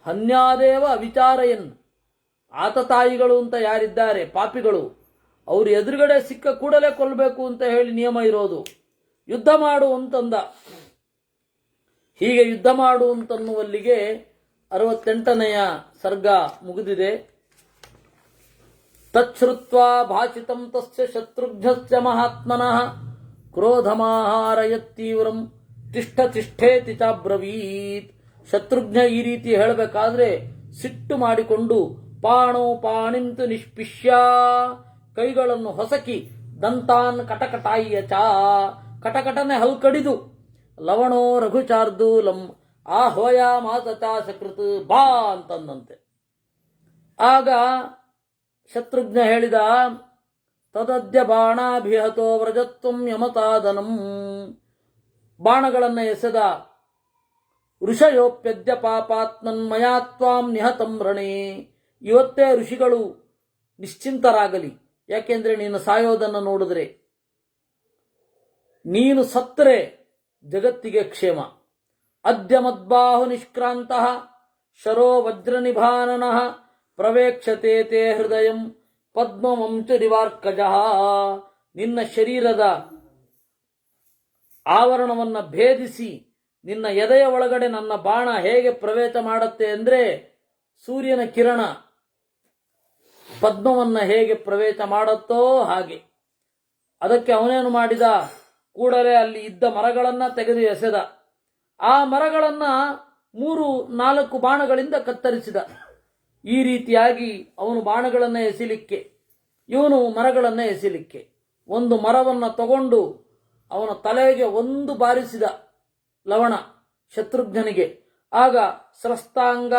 ಹನ್ಯಾದೇವ ಅವಿಚಾರಯನ್. ಆತ ತಾಯಿಗಳು ಅಂತ ಯಾರಿದ್ದಾರೆ, ಪಾಪಿಗಳು, ಅವರು ಎದುರುಗಡೆ ಸಿಕ್ಕ ಕೂಡಲೇ ಕೊಲ್ಲಬೇಕು ಅಂತ ಹೇಳಿ ನಿಯಮ ಇರೋದು. ಯುದ್ಧ ಮಾಡು ಅಂತಂದ. ಹೀಗೆ ಯುದ್ಧ ಮಾಡು ಅಂತನ್ನುವಲ್ಲಿಗೆ 68ನೆಯ ಸರ್ಗ ಮುಗಿದಿದೆ. ತಚ್ಛ್ರುತ್ವಾ ಭಾಷಿತಂ ತಸ್ಯ ಶತ್ರುಘ್ನಸ್ಯ ಮಹಾತ್ಮನಃ ಕ್ರೋಧಮಾಹಾರಯತ್ತೀವ್ರಂ ತಿಷ್ಠ ತಿಷ್ಠೇತಿ ಚಾಬ್ರವೀತ್. ಶತ್ರುಘ್ನ ಈ ರೀತಿ ಹೇಳಬೇಕಾದ್ರೆ ಸಿಟ್ಟು ಮಾಡಿಕೊಂಡು ಪಾಣೋ ಪಾಣಿಂತು ನಿಷ್ಪಿಷ್ಯ, ಕೈಗಳನ್ನು ಹೊಸಕಿ ದಂತಾನ್ ಕಟಕಟಾಯ್ಯ ಚ, ಕಟಕಟನೆ ಹಲ್ಕಡಿದು ಲವಣೋ ರಘುಚಾರ್ದೂಲಂ ಆಹ್ವಯ ಮಾತಚಾಸಕೃತ್, ಬಾ ಅಂತಂದಂತೆ. ಆಗ ಶತ್ರುಘ್ನ ಹೇಳಿದ, ತದದ್ಯ ಬಾಣಾಭಿಹತೋ ವ್ರಜತ್ವಂ ಯಮತಾದನಂ. ಬಾಣಗಳನ್ನು ಎಸೆದ ಋಷಯೋಪ್ಯದ್ಯ ಪಾಪಾತ್ಮನ್ಮಯಾ ತ್ವಾಂ ನಿಹತಂ ರಣೇ. ಇವತ್ತೇ ಋಷಿಗಳು ನಿಶ್ಚಿಂತರಾಗಲಿ, ಯಾಕೆಂದ್ರೆ ನೀನು ಸಾಯೋದನ್ನು ನೋಡಿದ್ರೆ, ನೀನು ಸತ್ತರೆ ಜಗತ್ತಿಗೆ ಕ್ಷೇಮ. ಅದ್ಯ ಮದ್ಬಾಹು ನಿಷ್ಕ್ರಾಂತಃ ಶರೋ ವಜ್ರನಿಭಾನನಃ ಪ್ರವೇಕ್ಷತೆ ತೇ ಹೃದಯಂ ಪದ್ಮವಂಚ ನಿವಾರ್ಕಜಃ. ನಿನ್ನ ಶರೀರದ ಆವರಣವನ್ನ ಭೇದಿಸಿ ನಿನ್ನ ಎದೆಯ ಒಳಗಡೆ ನನ್ನ ಬಾಣ ಹೇಗೆ ಪ್ರವೇಶ ಮಾಡುತ್ತೆ ಅಂದ್ರೆ, ಸೂರ್ಯನ ಕಿರಣ ಪದ್ಮವನ್ನ ಹೇಗೆ ಪ್ರವೇಶ ಮಾಡುತ್ತೋ ಹಾಗೆ. ಅದಕ್ಕೆ ಅವನೇನು ಮಾಡಿದ, ಕೂಡಲೇ ಅಲ್ಲಿ ಇದ್ದ ಮರಗಳನ್ನ ತೆಗೆದು ಎಸೆದ. ಆ ಮರಗಳನ್ನ 3-4 ಬಾಣಗಳಿಂದ ಕತ್ತರಿಸಿದ. ಈ ರೀತಿಯಾಗಿ ಅವನು ಬಾಣಗಳನ್ನ ಎಸಿಲಿಕ್ಕೆ, ಇವನು ಮರಗಳನ್ನ ಎಸಿಲಿಕ್ಕೆ. ಒಂದು ಮರವನ್ನ ತಗೊಂಡು ಅವನ ತಲೆಗೆ ಒಂದು ಬಾರಿಸಿದ ಲವಣ ಶತ್ರುಘ್ನಿಗೆ. ಆಗ ಸ್ರಸ್ತಾಂಗ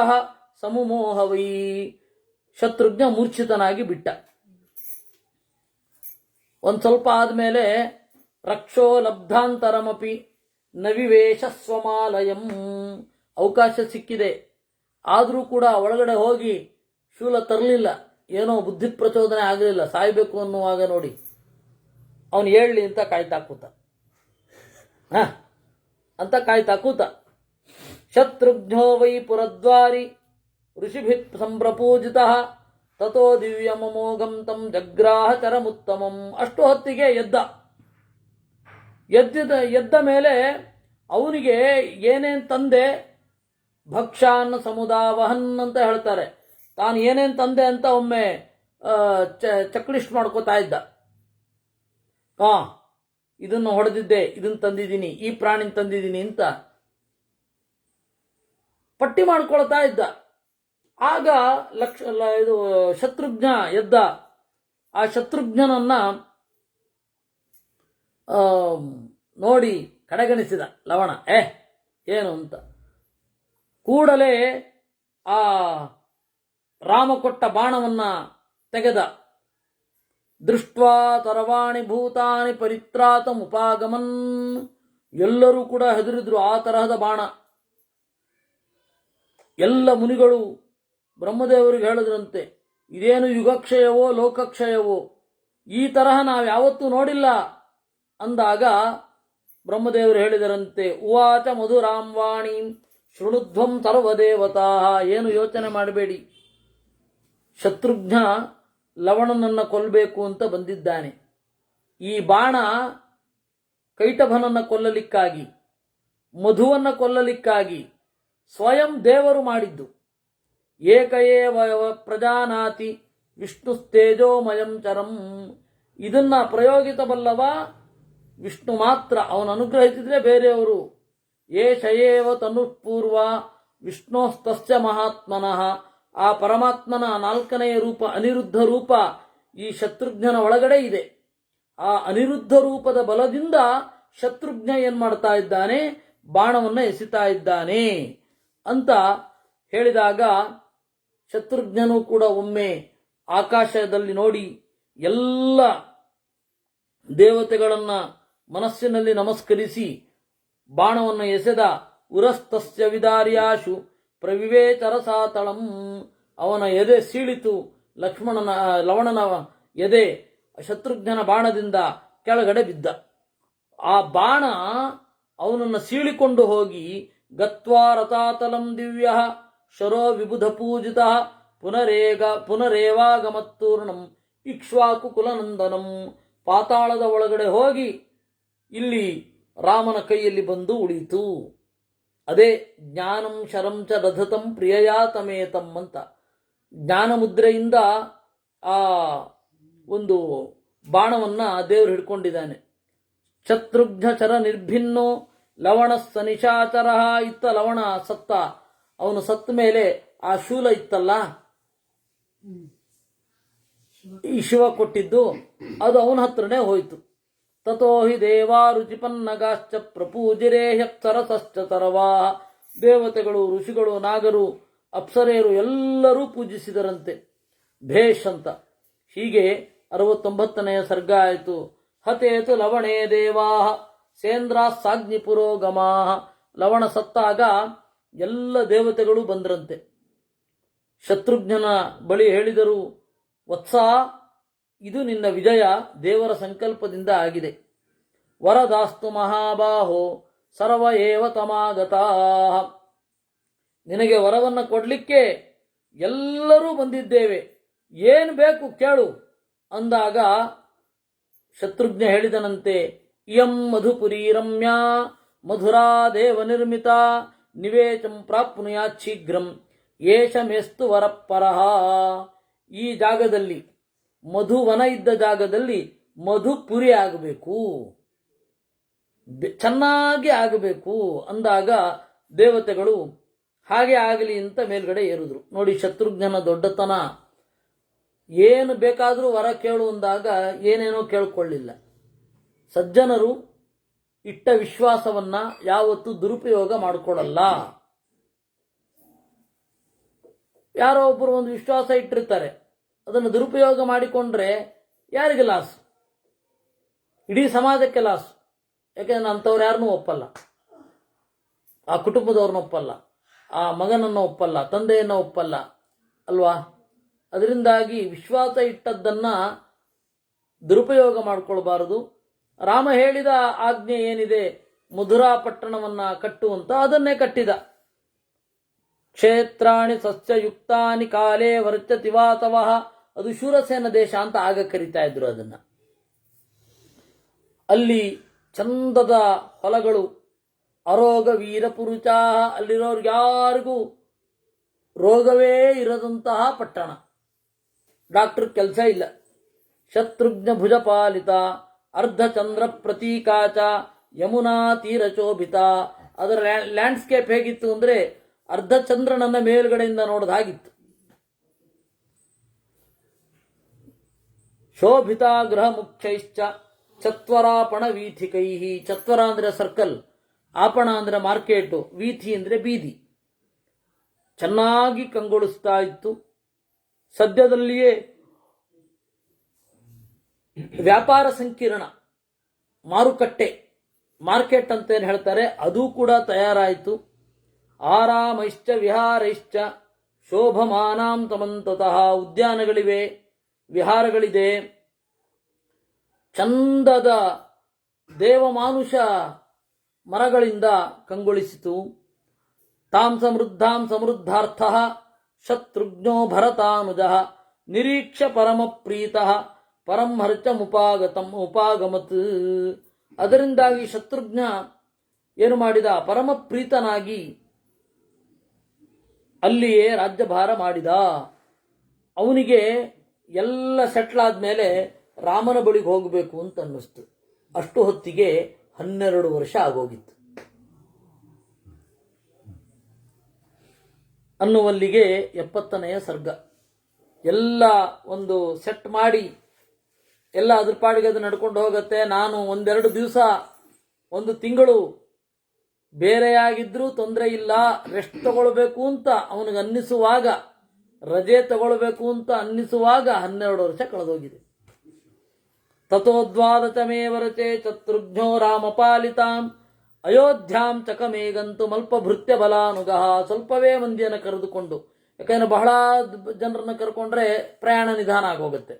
ಸಮುಮೋಹವೈ, ಶತ್ರುಘ್ನ ಮೂರ್ಛಿತನಾಗಿ ಬಿಟ್ಟ. ಒಂದು ಸ್ವಲ್ಪ ಆದ್ಮೇಲೆ ರಕ್ಷೋ ಲಬ್ಧಾಂತರಮಪಿ ನವಿವೇಶ ಸ್ವಮಾಲಯಂ, ಅವಕಾಶ ಸಿಕ್ಕಿದೆ, ಆದರೂ ಕೂಡ ಒಳಗಡೆ ಹೋಗಿ ಶೂಲ ತರಲಿಲ್ಲ. ಏನೋ ಬುದ್ಧಿ ಪ್ರಚೋದನೆ ಆಗಲಿಲ್ಲ, ಸಾಯ್ಬೇಕು ಅನ್ನುವಾಗ ನೋಡಿ ಅವನು ಹೇಳಲಿ ಅಂತ ಕಾಯ್ತಾ ಕೂತ. ಅಂತ ಕಾಯ್ತಾ ಕೂತ. ಶತ್ರುಘ್ನೋ ವೈ ಪುರದ್ವಾರಿ ಋಷಿಭಿಃ ಸಂಪ್ರಪೂಜಿತಃ ತಥೋ ದಿವ್ಯಮಮೋಘಂ ತಂ ಜಗ್ರಾಹ ಚರಮುತ್ತಮಂ. ಅಷ್ಟು ಹೊತ್ತಿಗೆ ಎದ್ದ ಮೇಲೆ ಅವನಿಗೆ ಏನೇನು ತಂದೆ ಭಕ್ಷಾನ್ ಸಮುದಾವಹನ್ ಅಂತ ಹೇಳ್ತಾರೆ. ತಾನು ಏನೇನು ತಂದೆ ಅಂತ ಒಮ್ಮೆ ಚೆಕ್ಲಿಸ್ಟ್ ಮಾಡ್ಕೋತಾ ಇದ್ದ. ಇದನ್ನು ಹೊಡೆದಿದ್ದೆ, ಇದನ್ನು ತಂದಿದ್ದೀನಿ, ಈ ಪ್ರಾಣಿನ ತಂದಿದ್ದೀನಿ ಅಂತ ಪಟ್ಟಿ ಮಾಡ್ಕೊಳ್ತಾ ಇದ್ದ. ಆಗ ಇದು ಶತ್ರುಘ್ನ ಎದ್ದ. ಆ ಶತ್ರುಘ್ನನನ್ನ ನೋಡಿ ಕಡೆಗಣಿಸಿದ ಲವಣ. ಏನು ಅಂತ ಕೂಡಲೇ ಆ ರಾಮ ಕೊಟ್ಟ ಬಾಣವನ್ನ ತೆಗೆದ. ದೃಷ್ಟ್ವಾ ತರವಾಣಿ ಭೂತಾನಿ ಪರಿತ್ರಾತಮುಪಾಗಮನ್. ಎಲ್ಲರೂ ಕೂಡ ಹೆದರಿದ್ರು ಆ ತರಹದ ಬಾಣ. ಎಲ್ಲ ಮುನಿಗಳು ಬ್ರಹ್ಮದೇವರಿಗೆ ಹೇಳಿದ್ರಂತೆ, ಇದೇನು ಯುಗಕ್ಷಯವೋ ಲೋಕಕ್ಷಯವೋ, ಈ ತರಹ ನಾವು ಯಾವತ್ತೂ ನೋಡಿಲ್ಲ ಅಂದಾಗ ಬ್ರಹ್ಮದೇವರು ಹೇಳಿದರಂತೆ, ಉವಾಚ ಮಧುರಾಂ ವಾಣಿ ಶೃಣುಧ್ವಂ ಸರ್ವದೇವತಾ. ಏನು ಯೋಚನೆ ಮಾಡಬೇಡಿ, ಶತ್ರುಘ್ನ ಲವಣನನ್ನ ಕೊಲ್ಲಬೇಕು ಅಂತ ಬಂದಿದ್ದಾನೆ. ಈ ಬಾಣ ಕೈಟಭನನ್ನ ಕೊಲ್ಲಲಿಕ್ಕಾಗಿ, ಮಧುವನ್ನ ಕೊಲ್ಲಲಿಕ್ಕಾಗಿ ಸ್ವಯಂ ದೇವರು ಮಾಡಿದ್ದು. ಏಕಏವ ಪ್ರಜಾನಾತಿ ವಿಷ್ಣುಸ್ತೇಜೋಮಯಂ ಚರಂ. ಇದನ್ನ ಪ್ರಯೋಗಿಸಬಲ್ಲವ ವಿಷ್ಣು ಮಾತ್ರ. ಅವನು ಅನುಗ್ರಹಿಸಿದ್ರೆ ಬೇರೆಯವರು. ಏಷಯೇವ ತನುಪೂರ್ವ ವಿಷ್ಣೋಸ್ತಸ್ಯ ಮಹಾತ್ಮನಃ. ಆ ಪರಮಾತ್ಮನ ನಾಲ್ಕನೆಯ ರೂಪ ಅನಿರುದ್ಧ ರೂಪ ಈ ಶತ್ರುಘ್ನನ ಒಳಗಡೆ ಇದೆ. ಆ ಅನಿರುದ್ಧ ರೂಪದ ಬಲದಿಂದ ಶತ್ರುಘ್ನ ಏನ್ ಮಾಡ್ತಾ ಇದ್ದಾನೆ, ಬಾಣವನ್ನ ಎಸಿತಾ ಇದ್ದಾನೆ ಅಂತ ಹೇಳಿದಾಗ ಶತ್ರುಘ್ನನು ಕೂಡ ಒಮ್ಮೆ ಆಕಾಶದಲ್ಲಿ ನೋಡಿ ಎಲ್ಲ ದೇವತೆಗಳನ್ನ ಮನಸ್ಸಿನಲ್ಲಿ ನಮಸ್ಕರಿಸಿ ಬಾಣವನ್ನು ಎಸೆದ. ಉರಸ್ತಸ್ಯ ವಿದಾರ್ಯಾಶು ಪ್ರವಿವೇಚರಸಾತಳಂ. ಅವನ ಎದೆ ಸೀಳಿತು. ಲವಣನ ಎದೆ ಶತ್ರುಘ್ನನ ಬಾಣದಿಂದ ಕೆಳಗಡೆ ಬಿದ್ದ. ಆ ಬಾಣ ಅವನನ್ನು ಸೀಳಿಕೊಂಡು ಹೋಗಿ ಗತ್ವಾ ರತಾತಲಂ ದಿವ್ಯ ಶರೋ ವಿಬುಧ ಪೂಜಿತ ಪುನರೇವಾಗಮತ್ತೂರ್ಣಂ ಇಕ್ಷ್ವಾಕು ಕುಲನಂದನಂ. ಪಾತಾಳದ ಒಳಗಡೆ ಹೋಗಿ ಇಲ್ಲಿ ರಾಮನ ಕೈಯಲ್ಲಿ ಬಂದು ಉಳಿಯಿತು. ಅದೇ ಜ್ಞಾನಂ ಶರಂ ಚ ರಥತಂ ಪ್ರಿಯಯಾ ತಮೇತಂ ಅಂತ. ಜ್ಞಾನ ಮುದ್ರೆಯಿಂದ ಆ ಒಂದು ಬಾಣವನ್ನ ದೇವರು ಹಿಡ್ಕೊಂಡಿದ್ದಾನೆ. ಶತ್ರುಘ್ನ ಚರ ನಿರ್ಭಿನ್ನೋ ಲವಣ ಸನಿಶಾಚರ. ಇತ್ತ ಲವಣ ಸತ್ತ. ಅವನು ಸತ್ತ ಮೇಲೆ ಆ ಶೂಲ ಇತ್ತಲ್ಲ, ಈ ಶಿವ ಕೊಟ್ಟಿದ್ದು, ಅದು ಅವನ ಹತ್ರನೇ ಹೋಯಿತು. ತಥೋ ಹಿ ದೇವಾ ರುಚಿಪನ್ನಗಾಶ್ಚ ಪ್ರಪೂಜಿರೇ ಹ್ಯಪ್ಸರಸಶ್ಚ ತರವಾ. ದೇವತೆಗಳು, ಋಷಿಗಳು, ನಾಗರು, ಅಪ್ಸರೆಯರು ಎಲ್ಲರೂ ಪೂಜಿಸಿದರಂತೆ. ಭೇಷ್ ಅಂತ. ಹೀಗೆ 69ನೆಯ ಸರ್ಗ ಆಯಿತು. ಹತೇತು ಲವಣೇ ದೇವಾ ಸೇಂದ್ರಾಸ್ಸಾಗ್ನಿ ಪುರೋಗಮಾ. ಲವಣ ಸತ್ತಾಗ ಎಲ್ಲ ದೇವತೆಗಳು ಬಂದ್ರಂತೆ. ಶತ್ರುಘ್ನನ ಬಳಿ ಹೇಳಿದರು, ವತ್ಸ, ಇದು ನಿನ್ನ ವಿಜಯ ದೇವರ ಸಂಕಲ್ಪದಿಂದ ಆಗಿದೆ. ವರದಾಸ್ತು ಮಹಾಬಾಹೋ ಸರ್ವ ಏವ ತಮಾಗತಾ. ನಿನಗೆ ವರವನ್ನು ಕೊಡ್ಲಿಕ್ಕೆ ಎಲ್ಲರೂ ಬಂದಿದ್ದೇವೆ, ಏನು ಬೇಕು ಕೇಳು ಅಂದಾಗ ಶತ್ರುಘ್ನ ಹೇಳಿದನಂತೆ, ಇಯಂ ಮಧುಪುರಿ ರಮ್ಯಾ ಮಧುರಾ ದೇವ ನಿರ್ಮಿತ ನಿವೇಶಂ ಪ್ರಾಪ್ನುಯಾತ್ ಶೀಘ್ರಂ ಏಷ ಮೇಸ್ತು ವರಪ್ಪರಹ. ಈ ಜಾಗದಲ್ಲಿ, ಮಧುವನ ಇದ್ದ ಜಾಗದಲ್ಲಿ ಮಧುಪುರಿ ಆಗಬೇಕು, ಚೆನ್ನಾಗಿ ಆಗಬೇಕು ಅಂದಾಗ ದೇವತೆಗಳು ಹಾಗೆ ಆಗಲಿ ಅಂತ ಮೇಲ್ಗಡೆ ಏರಿದ್ರು. ನೋಡಿ ಶತ್ರುಘ್ನನ ದೊಡ್ಡತನ. ಏನು ಬೇಕಾದರೂ ವರ ಕೇಳು ಅಂದಾಗ ಏನೇನೋ ಕೇಳ್ಕೊಳ್ಳಿಲ್ಲ. ಸಜ್ಜನರು ಇಟ್ಟ ವಿಶ್ವಾಸವನ್ನ ಯಾವತ್ತೂ ದುರುಪಯೋಗ ಮಾಡಿಕೊಡಲ್ಲ. ಯಾರೋ ಒಬ್ಬರು ಒಂದು ವಿಶ್ವಾಸ ಇಟ್ಟಿರ್ತಾರೆ, ಅದನ್ನು ದುರುಪಯೋಗ ಮಾಡಿಕೊಂಡ್ರೆ ಯಾರಿಗೆ ಲಾಸ್? ಇಡೀ ಸಮಾಜಕ್ಕೆ ಲಾಸ್. ಯಾಕೆಂದ್ರೆ ಅಂಥವ್ರು ಯಾರನ್ನೂ ಒಪ್ಪಲ್ಲ, ಆ ಕುಟುಂಬದವ್ರನ್ನ ಒಪ್ಪಲ್ಲ, ಆ ಮಗನನ್ನು ಒಪ್ಪಲ್ಲ, ತಂದೆಯನ್ನು ಒಪ್ಪಲ್ಲ ಅಲ್ವಾ? ಅದರಿಂದಾಗಿ ವಿಶ್ವಾಸ ಇಟ್ಟದ್ದನ್ನ ದುರುಪಯೋಗ ಮಾಡಿಕೊಳ್ಬಾರದು. ರಾಮ ಹೇಳಿದ ಆಜ್ಞೆ ಏನಿದೆ, ಮಧುರಾ ಪಟ್ಟಣವನ್ನ ಕಟ್ಟುವಂತ, ಅದನ್ನೇ ಕಟ್ಟಿದ. ಕ್ಷೇತ್ರಾಣಿ ಸಸ್ಯಯುಕ್ತಾನಿ ಕಾಲೇ ವರ್ಚತಿ ವಾತವಃ. ಅದು ಶೂರಸೇನ ದೇಶ ಅಂತ ಆಗ ಕರಿತಾ ಇದ್ರು ಅದನ್ನ. ಅಲ್ಲಿ ಚಂದದ ಹೊಲಗಳು, ಅರೋಗ ವೀರ ಪುರುಷಾ, ಅಲ್ಲಿರೋರ್ಗೆ ಯಾರಿಗೂ ರೋಗವೇ ಇರದಂತಹ ಪಟ್ಟಣ, ಡಾಕ್ಟರ್ ಕೆಲಸ ಇಲ್ಲ. ಶತ್ರುಘ್ನ ಭುಜಪಾಲಿತ ಅರ್ಧಚಂದ್ರ ಪ್ರತೀಕಾಚ ಯಮುನಾ ತೀರ ಶೋಭಿತ. ಅದರ ಲ್ಯಾಂಡ್ಸ್ಕೇಪ್ ಹೇಗಿತ್ತು ಅಂದ್ರೆ ಅರ್ಧಚಂದ್ರನನ್ನ ಮೇಲ್ಗಡೆಯಿಂದ ನೋಡಿದ ಹಾಗಿತ್ತು. ಶೋಭಿತ ಗೃಹ ಮುಖ್ಯೈಶ್ಚ ಚತ್ವರಾಪಣ ವೀಥಿಕೈ. ಚತ್ವರ ಅಂದ್ರೆ ಸರ್ಕಲ್, ಆಪಣ ಅಂದ್ರೆ ಮಾರ್ಕೆಟು, ವೀಥಿ ಅಂದ್ರೆ ಬೀದಿ. ಚೆನ್ನಾಗಿ ಕಂಗೊಳಿಸ್ತಾ ಇತ್ತು. ಸದ್ಯದಲ್ಲಿಯೇ ವ್ಯಾಪಾರ ಸಂಕೀರ್ಣ, ಮಾರುಕಟ್ಟೆ, ಮಾರ್ಕೆಟ್ ಅಂತ ಏನು ಹೇಳ್ತಾರೆ, ಅದು ಕೂಡ ತಯಾರಾಯಿತು. ಆರಾಮೈಶ್ಚ ವಿಹಾರೈಶ್ಚ ಶೋಭಮಾನಾಂ ತಮಂತತಃ. ಉದ್ಯಾನಗಳಿವೆ, ವಿಹಾರಗಳಿದೆ, ಚಂದದ ದೇವಮಾನುಷ ಮರಗಳಿಂದ ಕಂಗೊಳಿಸಿತು. ತಾಂ ಸಮೃದ್ಧಾಂ ಸಮೃದ್ಧಾರ್ಥ ಶತ್ರುಘ್ನೋ ಭರತಾನುಜ ನಿರೀಕ್ಷ ಪರಮ ಪ್ರೀತಃ ಪರಂ ಹರ್ಚ ಉಪಾಗಮತ್. ಅದರಿಂದಾಗಿ ಶತ್ರುಘ್ನ ಏನು ಮಾಡಿದ, ಪರಮ ಪ್ರೀತನಾಗಿ ಅಲ್ಲಿಯೇ ರಾಜ್ಯಭಾರ ಮಾಡಿದ. ಅವನಿಗೆ ಎಲ್ಲ ಸೆಟ್ಲ್ ಆದ್ಮೇಲೆ ರಾಮನ ಬಳಿಗೆ ಹೋಗಬೇಕು ಅಂತ ಅನ್ನಿಸ್ತು. ಅಷ್ಟು ಹೊತ್ತಿಗೆ 12 ವರ್ಷ ಆಗೋಗಿತ್ತು. ಅನ್ನುವಲ್ಲಿಗೆ 70ನೆಯ ಸರ್ಗ. ಎಲ್ಲ ಒಂದು ಸೆಟ್ ಮಾಡಿ ಎಲ್ಲ ಅದ್ರ ಪಾಡಿಗೆ ಅದು ನಡ್ಕೊಂಡು ಹೋಗುತ್ತೆ. ನಾನು 1-2 ದಿವಸ, 1 ತಿಂಗಳು ಬೇರೆಯಾಗಿದ್ರೂ ತೊಂದರೆ ಇಲ್ಲ, ರೆಸ್ಟ್ ತಗೊಳ್ಬೇಕು ಅಂತ ಅವನಿಗೆ ಅನ್ನಿಸುವಾಗ, ರಜೆ ತಗೊಳ್ಬೇಕು ಅಂತ ಅನ್ನಿಸುವಾಗ 12 ವರ್ಷ ಕಳೆದೋಗಿದೆ. ತಥೋದ್ವಾದಚಮೇ ವರಚೆ ಶತ್ರುಘ್ನೋ ರಾಮಪಾಲಿತಾಂ ಅಯೋಧ್ಯಾಂ ಚಕಮೇಗಂತು ಮಲ್ಪ ಭೃತ್ಯ ಬಲಾನುಗಃ. ಸ್ವಲ್ಪವೇ ಮಂದಿಯನ್ನು ಕರೆದುಕೊಂಡು, ಯಾಕಂದ್ರೆ ಬಹಳ ಜನರನ್ನು ಕರ್ಕೊಂಡ್ರೆ ಪ್ರಯಾಣ ನಿಧಾನ ಆಗೋಗುತ್ತೆ.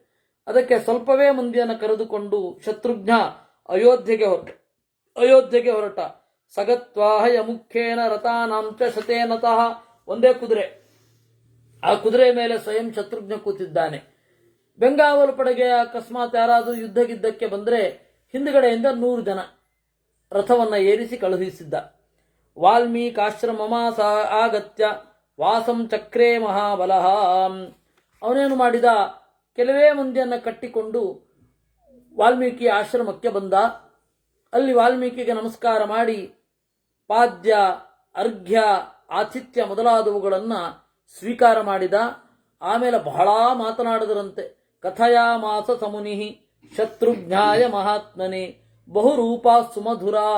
ಅದಕ್ಕೆ ಸ್ವಲ್ಪವೇ ಮಂದಿಯನ್ನು ಕರೆದುಕೊಂಡು ಶತ್ರುಘ್ನ ಅಯೋಧ್ಯೆಗೆ ಹೊರಟ. ಸಗತ್ವಾಹಯ ಮುಖ್ಯೇನ ರಥಾನಾಂಚ ಶತೇನತಃ. ಒಂದೇ ಕುದುರೆ, ಆ ಕುದುರೆ ಮೇಲೆ ಸ್ವಯಂ ಶತ್ರುಘ್ನ ಕೂತಿದ್ದಾನೆ. ಬೆಂಗಾವಲು ಪಡೆಗೆ ಅಕಸ್ಮಾತ್ ಯಾರಾದರೂ ಯುದ್ಧಗಿದ್ದಕ್ಕೆ ಬಂದರೆ ಹಿಂದುಗಡೆಯಿಂದ 100 ಜನ ರಥವನ್ನ ಏರಿಸಿ ಕಳುಹಿಸಿದ್ದ. ವಾಲ್ಮೀಕಾಶ್ರಮಮಾಸ ಆಗತ್ಯ ವಾಸಂ ಚಕ್ರೇ ಮಹಾಬಲಃ. ಅವನೇನು ಮಾಡಿದ, ಕೆಲವೇ ಮಂದಿಯನ್ನು ಕಟ್ಟಿಕೊಂಡು ವಾಲ್ಮೀಕಿ ಆಶ್ರಮಕ್ಕೆ ಬಂದ. ಅಲ್ಲಿ ವಾಲ್ಮೀಕಿಗೆ ನಮಸ್ಕಾರ ಮಾಡಿ ಪಾದ್ಯ, ಅರ್ಘ್ಯ, ಆತಿಥ್ಯ ಮೊದಲಾದವುಗಳನ್ನು ಸ್ವೀಕಾರ ಮಾಡಿದ. ಆಮೇಲೆ ಬಹಳ ಮಾತನಾಡಿದರಂತೆ. ಕಥಯಾಮಾಸ ಸಮುನಿ ಶತ್ರುಘ್ನಾಯ ಮಹಾತ್ಮನೆ ಬಹುರೂಪಾ ಸುಮಧುರಾ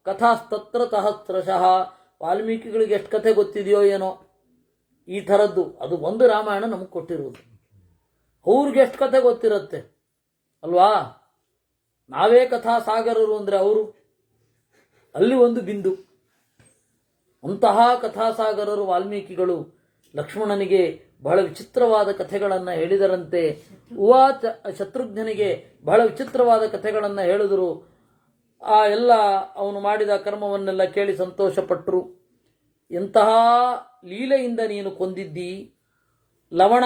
ಕಥಾಸ್ತತ್ರ ಸಹಸ್ರಶಃ. ವಾಲ್ಮೀಕಿಗಳಿಗೆ ಎಷ್ಟು ಕಥೆ ಗೊತ್ತಿದೆಯೋ ಏನೋ ಈ ಥರದ್ದು. ಅದು ಒಂದು ರಾಮಾಯಣ ನಮಗೆ ಕೊಟ್ಟಿರುವುದು. ಅವ್ರಿಗೆ ಎಷ್ಟು ಕಥೆ ಗೊತ್ತಿರುತ್ತೆ ಅಲ್ವಾ? ನಾವೇ ಕಥಾಸಾಗರರು ಅಂದರೆ ಅವರು ಅಲ್ಲಿ ಒಂದು ಬಿಂದು. ಅಂತಹ ಕಥಾಸಾಗರರು ವಾಲ್ಮೀಕಿಗಳು. ಲಕ್ಷ್ಮಣನಿಗೆ ಬಹಳ ವಿಚಿತ್ರವಾದ ಕಥೆಗಳನ್ನು ಹೇಳಿದರಂತೆ. ಉವಾಚ ಶತ್ರುಘ್ನಿಗೆ ಬಹಳ ವಿಚಿತ್ರವಾದ ಕಥೆಗಳನ್ನು ಹೇಳಿದರು. ಆ ಎಲ್ಲ ಅವನು ಮಾಡಿದ ಕರ್ಮವನ್ನೆಲ್ಲ ಕೇಳಿ ಸಂತೋಷಪಟ್ಟರು. ಎಂತಹ ಲೀಲೆಯಿಂದ ನೀನು ಕೊಂದಿದ್ದೀ. ಲವಣ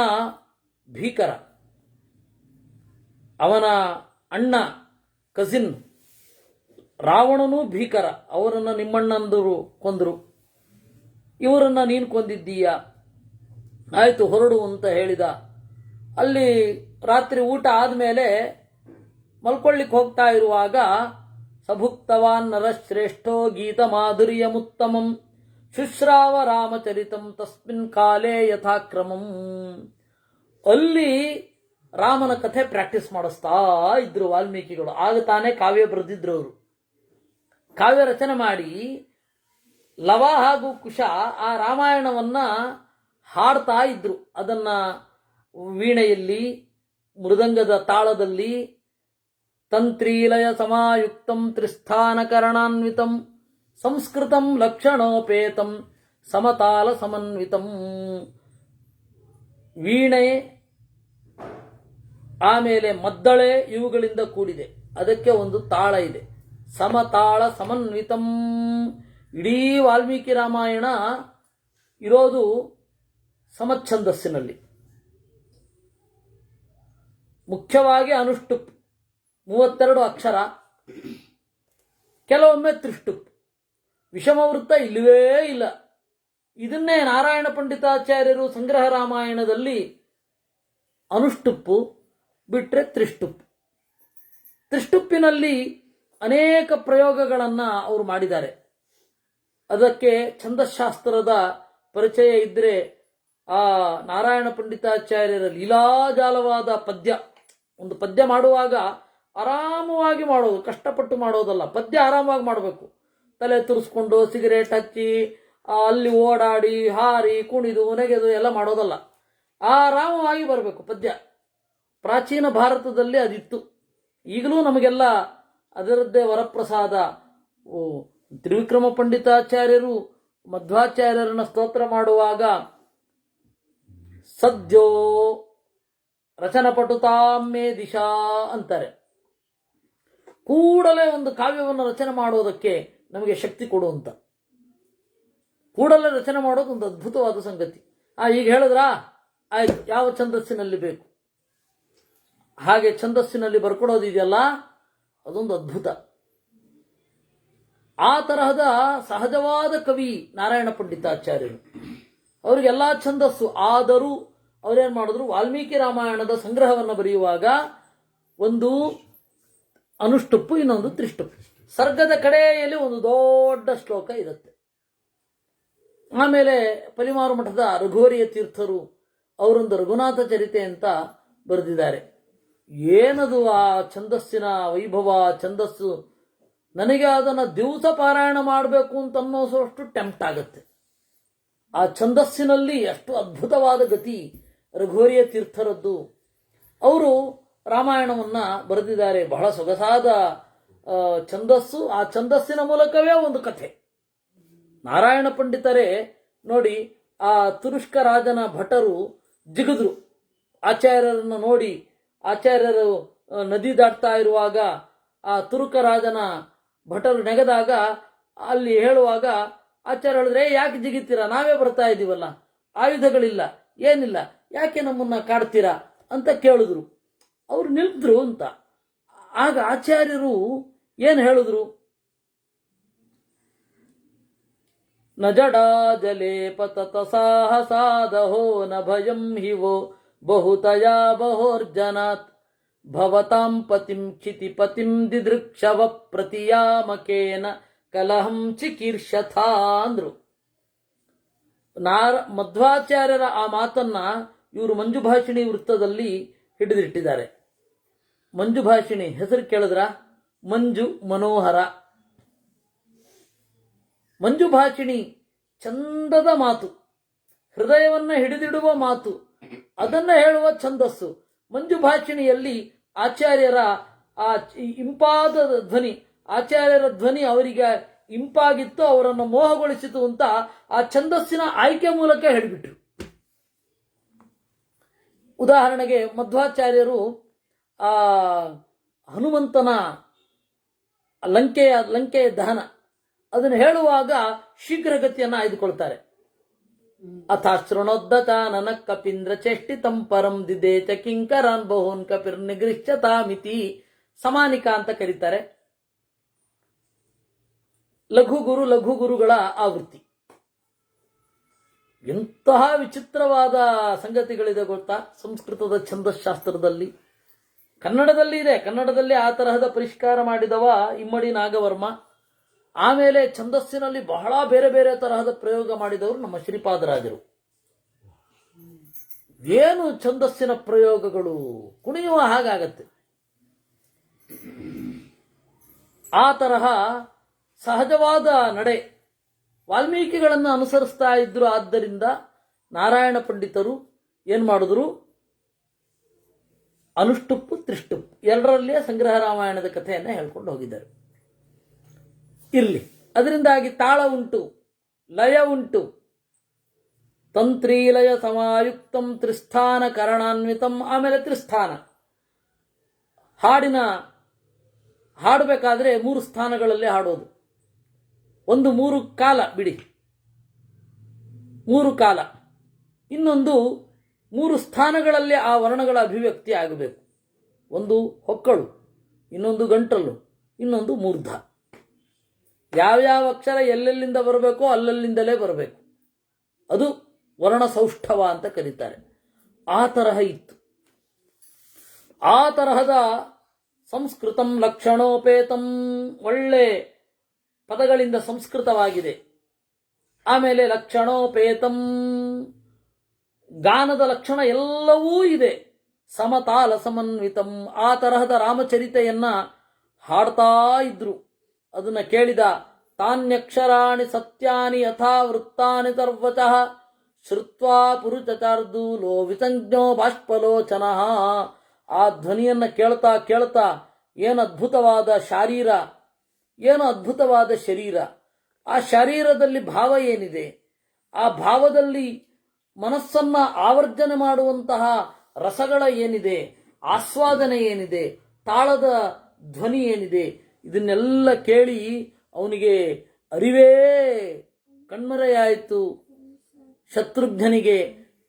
ಭೀಕರ, ಅವನ ಅಣ್ಣ ಕಸಿನ್ ರಾವಣನೂ ಭೀಕರ, ಅವರನ್ನು ನಿಮ್ಮಣ್ಣಂದರು ಕೊಂದರು. ಇವರನ್ನ ನೀನು ಕೊಂದಿದ್ದೀಯ, ಆಯಿತು ಹೊರಡು ಅಂತ ಹೇಳಿದ. ಅಲ್ಲಿ ರಾತ್ರಿ ಊಟ ಆದಮೇಲೆ ಮಲ್ಕೊಳ್ಳಿಕ್ಕೆ ಹೋಗ್ತಾ ಇರುವಾಗ ಸಭುಕ್ತವಾನ್ ನರಶ್ರೇಷ್ಠೋ ಗೀತ ಮಾಧುರ್ಯಮುತ್ತಮಂ ಶುಶ್ರಾವ ರಾಮಚರಿತಂ ತಸ್ಮಿನ್ ಕಾಲೇ ಯಥಾಕ್ರಮಂ. ಅಲ್ಲಿ ರಾಮನ ಕಥೆ ಪ್ರಾಕ್ಟೀಸ್ ಮಾಡಿಸ್ತಾ ಇದ್ರು ವಾಲ್ಮೀಕಿಗಳು. ಆಗ ತಾನೇ ಕಾವ್ಯ ಬರೆದಿದ್ರು ಅವರು. ಕಾವ್ಯ ರಚನೆ ಮಾಡಿ ಲವ ಹಾಗೂ ಕುಶ ಆ ರಾಮಾಯಣವನ್ನ ಹಾಡ್ತಾ ಇದ್ರು. ಅದನ್ನ ವೀಣೆಯಲ್ಲಿ, ಮೃದಂಗದ ತಾಳದಲ್ಲಿ, ತಂತ್ರೀಲಯ ಸಮಾಯುಕ್ತಂ ತ್ರಿಸ್ಥಾನಕರಣಾನ್ವಿತಂ ಸಂಸ್ಕೃತಂ ಲಕ್ಷಣೋಪೇತಂ ಸಮತಾಲ ಸಮನ್ವಿತಂ. ವೀಣೆ ಆಮೇಲೆ ಮದ್ದಳೆ ಇವುಗಳಿಂದ ಕೂಡಿದೆ. ಅದಕ್ಕೆ ಒಂದು ತಾಳ ಇದೆ, ಸಮತಾಳ ಸಮನ್ವಿತಂ. ಇಡೀ ವಾಲ್ಮೀಕಿ ರಾಮಾಯಣ ಇರೋದು ಸಮಚ್ಛಂದಸ್ಸಿನಲ್ಲಿ. ಮುಖ್ಯವಾಗಿ ಅನುಷ್ಟುಪ್ 32 ಅಕ್ಷರ, ಕೆಲವೊಮ್ಮೆ ತ್ರಿಷ್ಟುಪ್. ವಿಷಮವೃತ್ತ ಇಲ್ಲವೇ ಇಲ್ಲ. ಇದನ್ನೇ ನಾರಾಯಣ ಪಂಡಿತಾಚಾರ್ಯರು ಸಂಗ್ರಹ ರಾಮಾಯಣದಲ್ಲಿ ಅನುಷ್ಟುಪ್ಪು ಬಿಟ್ಟರೆ ತ್ರಿಷ್ಟುಪ್. ತ್ರಿಷ್ಟುಪ್ಪಿನಲ್ಲಿ ಅನೇಕ ಪ್ರಯೋಗಗಳನ್ನು ಅವರು ಮಾಡಿದ್ದಾರೆ. ಅದಕ್ಕೆ ಛಂದಶಾಸ್ತ್ರದ ಪರಿಚಯ ಇದ್ದರೆ ಆ ನಾರಾಯಣ ಪಂಡಿತಾಚಾರ್ಯರ ಲೀಲಾಜಾಲವಾದ ಪದ್ಯ, ಒಂದು ಪದ್ಯ ಮಾಡುವಾಗ ಆರಾಮವಾಗಿ ಮಾಡೋದು, ಕಷ್ಟಪಟ್ಟು ಮಾಡೋದಲ್ಲ. ಪದ್ಯ ಆರಾಮವಾಗಿ ಮಾಡಬೇಕು. ತಲೆ ತುರಿಸ್ಕೊಂಡು ಸಿಗರೇಟ್ ಹಚ್ಚಿ ಅಲ್ಲಿ ಓಡಾಡಿ ಹಾರಿ ಕುಣಿದು ನೆಗೆದು ಎಲ್ಲ ಮಾಡೋದಲ್ಲ. ಆರಾಮವಾಗಿ ಬರಬೇಕು ಪದ್ಯ. ಪ್ರಾಚೀನ ಭಾರತದಲ್ಲಿ ಅದಿತ್ತು. ಈಗಲೂ ನಮಗೆಲ್ಲ ಅದರದ್ದೇ ವರಪ್ರಸಾದ. ತ್ರಿವಿಕ್ರಮ ಪಂಡಿತಾಚಾರ್ಯರು ಮಧ್ವಾಚಾರ್ಯರನ್ನ ಸ್ತೋತ್ರ ಮಾಡುವಾಗ ಸದ್ಯೋ ರಚನಪಟುತಾಮೇ ದಿಶಾ ಅಂತಾರೆ. ಕೂಡಲೇ ಒಂದು ಕಾವ್ಯವನ್ನು ರಚನೆ ಮಾಡೋದಕ್ಕೆ ನಮಗೆ ಶಕ್ತಿ ಕೊಡುವಂತ, ಕೂಡಲೇ ರಚನೆ ಮಾಡೋದು ಒಂದು ಅದ್ಭುತವಾದ ಸಂಗತಿ. ಈಗ ಹೇಳಿದ್ರಾ, ಆಯ್ತು, ಯಾವ ಛಂದಸ್ಸಿನಲ್ಲಿ ಬೇಕು ಹಾಗೆ ಛಂದಸ್ಸಿನಲ್ಲಿ ಬರ್ಕೊಡೋದಿದೆಯಲ್ಲ, ಅದೊಂದು ಅದ್ಭುತ. ಆ ತರಹದ ಸಹಜವಾದ ಕವಿ ನಾರಾಯಣ ಪಂಡಿತಾಚಾರ್ಯರು. ಅವರಿಗೆಲ್ಲ ಛಂದಸ್ಸು. ಆದರೂ ಅವರೇನು ಮಾಡಿದ್ರು, ವಾಲ್ಮೀಕಿ ರಾಮಾಯಣದ ಸಂಗ್ರಹವನ್ನು ಬರೆಯುವಾಗ ಒಂದು ಅನುಷ್ಟುಪ್ಪು, ಇನ್ನೊಂದು ತ್ರಿಷ್ಟುಪ್ಪು. ಸರ್ಗದ ಕಡೆಯಲ್ಲಿ ಒಂದು ದೊಡ್ಡ ಶ್ಲೋಕ ಇರುತ್ತೆ. ಆಮೇಲೆ ಪಲಿಮಾರು ಮಠದ ರಘುವರಿಯ ತೀರ್ಥರು ಅವರೊಂದು ರಘುನಾಥ ಚರಿತೆ ಅಂತ ಬರೆದಿದ್ದಾರೆ. ಏನದು ಆ ಛಂದಸ್ಸಿನ ವೈಭವ, ಛಂದಸ್ಸು. ನನಗೆ ಅದನ್ನು ದಿವಸ ಪಾರಾಯಣ ಮಾಡಬೇಕು ಅಂತ ಅನ್ನೋಸಷ್ಟು ಟೆಂಪ್ಟ್ ಆಗುತ್ತೆ. ಆ ಛಂದಸ್ಸಿನಲ್ಲಿ ಅಷ್ಟು ಅದ್ಭುತವಾದ ಗತಿ ರಘುವರಿಯ ತೀರ್ಥರದ್ದು. ಅವರು ರಾಮಾಯಣವನ್ನ ಬರೆದಿದ್ದಾರೆ. ಬಹಳ ಸೊಗಸಾದ ಛಂದಸ್ಸು. ಆ ಛಂದಸ್ಸಿನ ಮೂಲಕವೇ ಒಂದು ಕಥೆ. ನಾರಾಯಣ ಪಂಡಿತರೇ ನೋಡಿ, ಆ ತುರುಷ್ಕ ರಾಜನ ಭಟರು ಜಿಗಿದ್ರು ಆಚಾರ್ಯರನ್ನು ನೋಡಿ. ಆಚಾರ್ಯರು ನದಿ ದಾಟ್ತಾ ಇರುವಾಗ ಆ ತುರುಕ ರಾಜನ ಭಟರು ನೆಗೆದಾಗ ಅಲ್ಲಿ ಹೇಳುವಾಗ ಆಚಾರ್ಯ ಹೇಳಿದ್ರೆ, ಯಾಕೆ ಜಿಗಿತೀರಾ, ನಾವೇ ಬರ್ತಾ ಇದ್ದೀವಲ್ಲ, ಆಯುಧಗಳಿಲ್ಲ, ಏನಿಲ್ಲ, ಯಾಕೆ ನಮ್ಮನ್ನ ಕಾಡ್ತೀರಾ ಅಂತ ಕೇಳಿದ್ರು. ಅವ್ರು ನಿಲ್ದ್ರು ಅಂತ. ಆಗ ಆಚಾರ್ಯರು ಏನು ಹೇಳಿದ್ರು, ನ ಜಡಾ ಜಲೇ ಪತತ ಸಾಹಸಾದಹೋ ನ ಭಯಂ ಹಿವೋ ಬಹುತಯಾ ಬಹೋರ್ಜನಾತ್ ಭವತಾಂ ಪತಿಂ ಕ್ಷಿತಿಪತಿಂ ದಿದೃಕ್ಷವ ಪ್ರತಿಯಾಮಕೇನ ಕಲಹಂ ಚಿಕೀರ್ಷಥಾ ಅಂದ್ರು. ಮಧ್ವಾಚಾರ್ಯರ ಆ ಮಾತನ್ನ ಇವರು ಮಂಜುಭಾಷಿಣಿ ವೃತ್ತದಲ್ಲಿ ಹಿಡಿದಿಟ್ಟಿದ್ದಾರೆ. ಮಂಜುಭಾಷಿಣಿ ಹೆಸರು ಕೇಳಿದ್ರ, ಮಂಜು ಮನೋಹರ. ಮಂಜುಭಾಷಿಣಿ ಚಂದದ ಮಾತು, ಹೃದಯವನ್ನ ಹಿಡಿದಿಡುವ ಮಾತು, ಅದನ್ನ ಹೇಳುವ ಛಂದಸ್ಸು. ಮಂಜುಭಾಷಿಣಿಯಲ್ಲಿ ಆಚಾರ್ಯರ ಆ ಇಂಪಾದ ಧ್ವನಿ, ಆಚಾರ್ಯರ ಧ್ವನಿ ಅವರಿಗೆ ಇಂಪಾಗಿತ್ತು, ಅವರನ್ನು ಮೋಹಗೊಳಿಸಿತು ಅಂತ ಆ ಛಂದಸ್ಸಿನ ಆಯ್ಕೆ ಮೂಲಕ ಹೇಳಿಬಿಟ್ರು. ಉದಾಹರಣೆಗೆ ಮಧ್ವಾಚಾರ್ಯರು ಆ ಹನುಮಂತನ ಲಂಕೆಯ ದಹನ ಅದನ್ನು ಹೇಳುವಾಗ ಶೀಘ್ರಗತಿಯನ್ನು ಆಯ್ದುಕೊಳ್ತಾರೆ. ಅಥಾಶೃಣೋದ್ದತ ನನ ಕಪೀಂದ್ರ ಚೇಷ್ಟಿತಂ ಪರಂ ದಿದೇಚ ಕಿಂಕರಾನ್ ಬಹುನ್ ಕಪಿರ್ ನಿಗೃಶ್ಯತಾಮಿತಿ ಸಮಾನಿಕಾ ಅಂತ ಕರೀತಾರೆ. ಲಘು ಗುರುಗಳ ಆವೃತ್ತಿ. ಎಂತಹ ವಿಚಿತ್ರವಾದ ಸಂಗತಿಗಳಿದೆ ಗೊತ್ತಾ ಸಂಸ್ಕೃತದ ಛಂದಶಾಸ್ತ್ರದಲ್ಲಿ. ಕನ್ನಡದಲ್ಲಿ ಇದೆ. ಕನ್ನಡದಲ್ಲಿ ಆ ತರಹದ ಪರಿಷ್ಕಾರ ಮಾಡಿದವ ಇಮ್ಮಡಿ ನಾಗವರ್ಮ. ಆಮೇಲೆ ಛಂದಸ್ಸಿನಲ್ಲಿ ಬಹಳ ಬೇರೆ ಬೇರೆ ತರಹದ ಪ್ರಯೋಗ ಮಾಡಿದವರು ನಮ್ಮ ಶ್ರೀಪಾದರಾಜರು. ಏನು ಛಂದಸ್ಸಿನ ಪ್ರಯೋಗಗಳು, ಕುಣಿಯುವ ಹಾಗಾಗತ್ತೆ. ಆ ತರಹ ಸಹಜವಾದ ನಡೆ ವಾಲ್ಮೀಕಿಗಳನ್ನು ಅನುಸರಿಸ್ತಾ ಇದ್ರು. ಆದ್ದರಿಂದ ನಾರಾಯಣ ಪಂಡಿತರು ಏನ್ ಮಾಡಿದ್ರು, ಅನುಷ್ಟುಪ್ಪು ತ್ರಿಷ್ಟುಪ್ಪು ಎರಡರಲ್ಲಿಯೇ ಸಂಗ್ರಹ ರಾಮಾಯಣದ ಕಥೆಯನ್ನು ಹೇಳ್ಕೊಂಡು ಹೋಗಿದ್ದಾರೆ. ಇರಲಿ, ಅದರಿಂದಾಗಿ ತಾಳ ಉಂಟು, ಲಯ ಉಂಟು. ತಂತ್ರೀಲಯ ಸಮಾಯುಕ್ತಂ ತ್ರಿಸ್ಥಾನ ಕರಣಾನ್ವಿತಂ. ಆಮೇಲೆ ತ್ರಿಸ್ಥಾನ, ಹಾಡಬೇಕಾದ್ರೆ 3 ಸ್ಥಾನಗಳಲ್ಲಿ ಹಾಡೋದು. ಒಂದು 3 ಕಾಲ ಬಿಡಿ, 3 ಕಾಲ, ಇನ್ನೊಂದು 3 ಸ್ಥಾನಗಳಲ್ಲಿ ಆ ವರ್ಣಗಳ ಅಭಿವ್ಯಕ್ತಿ ಆಗಬೇಕು. ಒಂದು ಹೊಕ್ಕಳು, ಇನ್ನೊಂದು ಗಂಟಲು, ಇನ್ನೊಂದು ಮೂರ್ಧ. ಯಾವ್ಯಾವ ಅಕ್ಷರ ಎಲ್ಲೆಲ್ಲಿಂದ ಬರಬೇಕೋ ಅಲ್ಲಲ್ಲಿಂದಲೇ ಬರಬೇಕು. ಅದು ವರ್ಣ ಸೌಷ್ಠವ ಅಂತ ಕರೀತಾರೆ. ಆ ತರಹ ಇತ್ತು. ಆ ತರಹದ ಸಂಸ್ಕೃತಂ ಲಕ್ಷಣೋಪೇತಂ, ಒಳ್ಳೆ ಪದಗಳಿಂದ ಸಂಸ್ಕೃತವಾಗಿದೆ. ಆಮೇಲೆ ಲಕ್ಷಣೋಪೇತಂ, ಗಾನದ ಲಕ್ಷಣ ಎಲ್ಲವೂ ಇದೆ. ಸಮತಾಲ ಸಮನ್ವಿತಂ, ಆ ತರಹದ ರಾಮಚರಿತೆಯನ್ನ ಹಾಡ್ತಾ ಇದ್ರು. ಅದನ್ನ ಕೇಳಿದ ತಾನ್ಯಕ್ಷರಾಣಿ ಸತ್ಯಾನಿ ಯಥಾ ವೃತ್ತಾನಿ ಸರ್ವಚಃ ಶ್ರುತ್ವಾ ಪುರುಚಾರ್ದೂಲೋ ವಿಸಂಜ್ಞೋ ಬಾಷ್ಪಲೋಚನಃ. ಆ ಧ್ವನಿಯನ್ನ ಕೇಳ್ತಾ ಕೇಳ್ತಾ ಏನು ಅದ್ಭುತವಾದ ಶಾರೀರ, ಏನು ಅದ್ಭುತವಾದ ಶರೀರ. ಆ ಶರೀರದಲ್ಲಿ ಭಾವ ಏನಿದೆ, ಆ ಭಾವದಲ್ಲಿ ಮನಸ್ಸನ್ನ ಆವರ್ಜನೆ ಮಾಡುವಂತಹ ರಸಗಳ ಏನಿದೆ, ಆಸ್ವಾದನೆ ಏನಿದೆ, ತಾಳದ ಧ್ವನಿ ಏನಿದೆ, ಇದನ್ನೆಲ್ಲ ಕೇಳಿ ಅವನಿಗೆ ಅರಿವೇ ಕಣ್ಮರೆಯಾಯಿತು. ಶತ್ರುಘ್ನಿಗೆ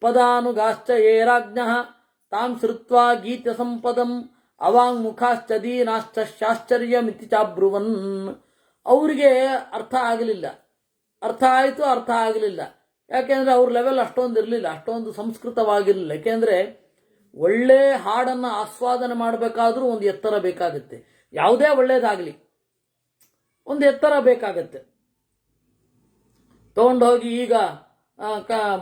ಪದಾನುಗಾಶ್ಚ ಏರಾಜ್ಞ ತಾಂ ಶ್ರುತ್ವಾ ಗೀತ ಸಂಪದಂ ಅವಾಂಗ್ಮುಖಾಶ್ಚ ದೀನಾಶ್ಚ ಶಾಶ್ಚರ್ಯಮಿತಿ ಚಾಬ್ರುವನ್. ಅವರಿಗೆ ಅರ್ಥ ಆಗಲಿಲ್ಲ. ಅರ್ಥ ಆಯಿತು, ಅರ್ಥ ಆಗಲಿಲ್ಲ. ಯಾಕೆಂದ್ರೆ ಅವ್ರ ಲೆವೆಲ್ ಅಷ್ಟೊಂದು ಇರಲಿಲ್ಲ, ಅಷ್ಟೊಂದು ಸಂಸ್ಕೃತವಾಗಿರಲಿಲ್ಲ. ಯಾಕೆಂದ್ರೆ ಒಳ್ಳೆ ಹಾಡನ್ನು ಆಸ್ವಾದನೆ ಮಾಡಬೇಕಾದ್ರೂ ಒಂದು ಎತ್ತರ ಬೇಕಾಗುತ್ತೆ. ಯಾವುದೇ ಒಳ್ಳೇದಾಗಲಿ ಒಂದು ಎತ್ತರ ಬೇಕಾಗತ್ತೆ. ತಗೊಂಡೋಗಿ ಈಗ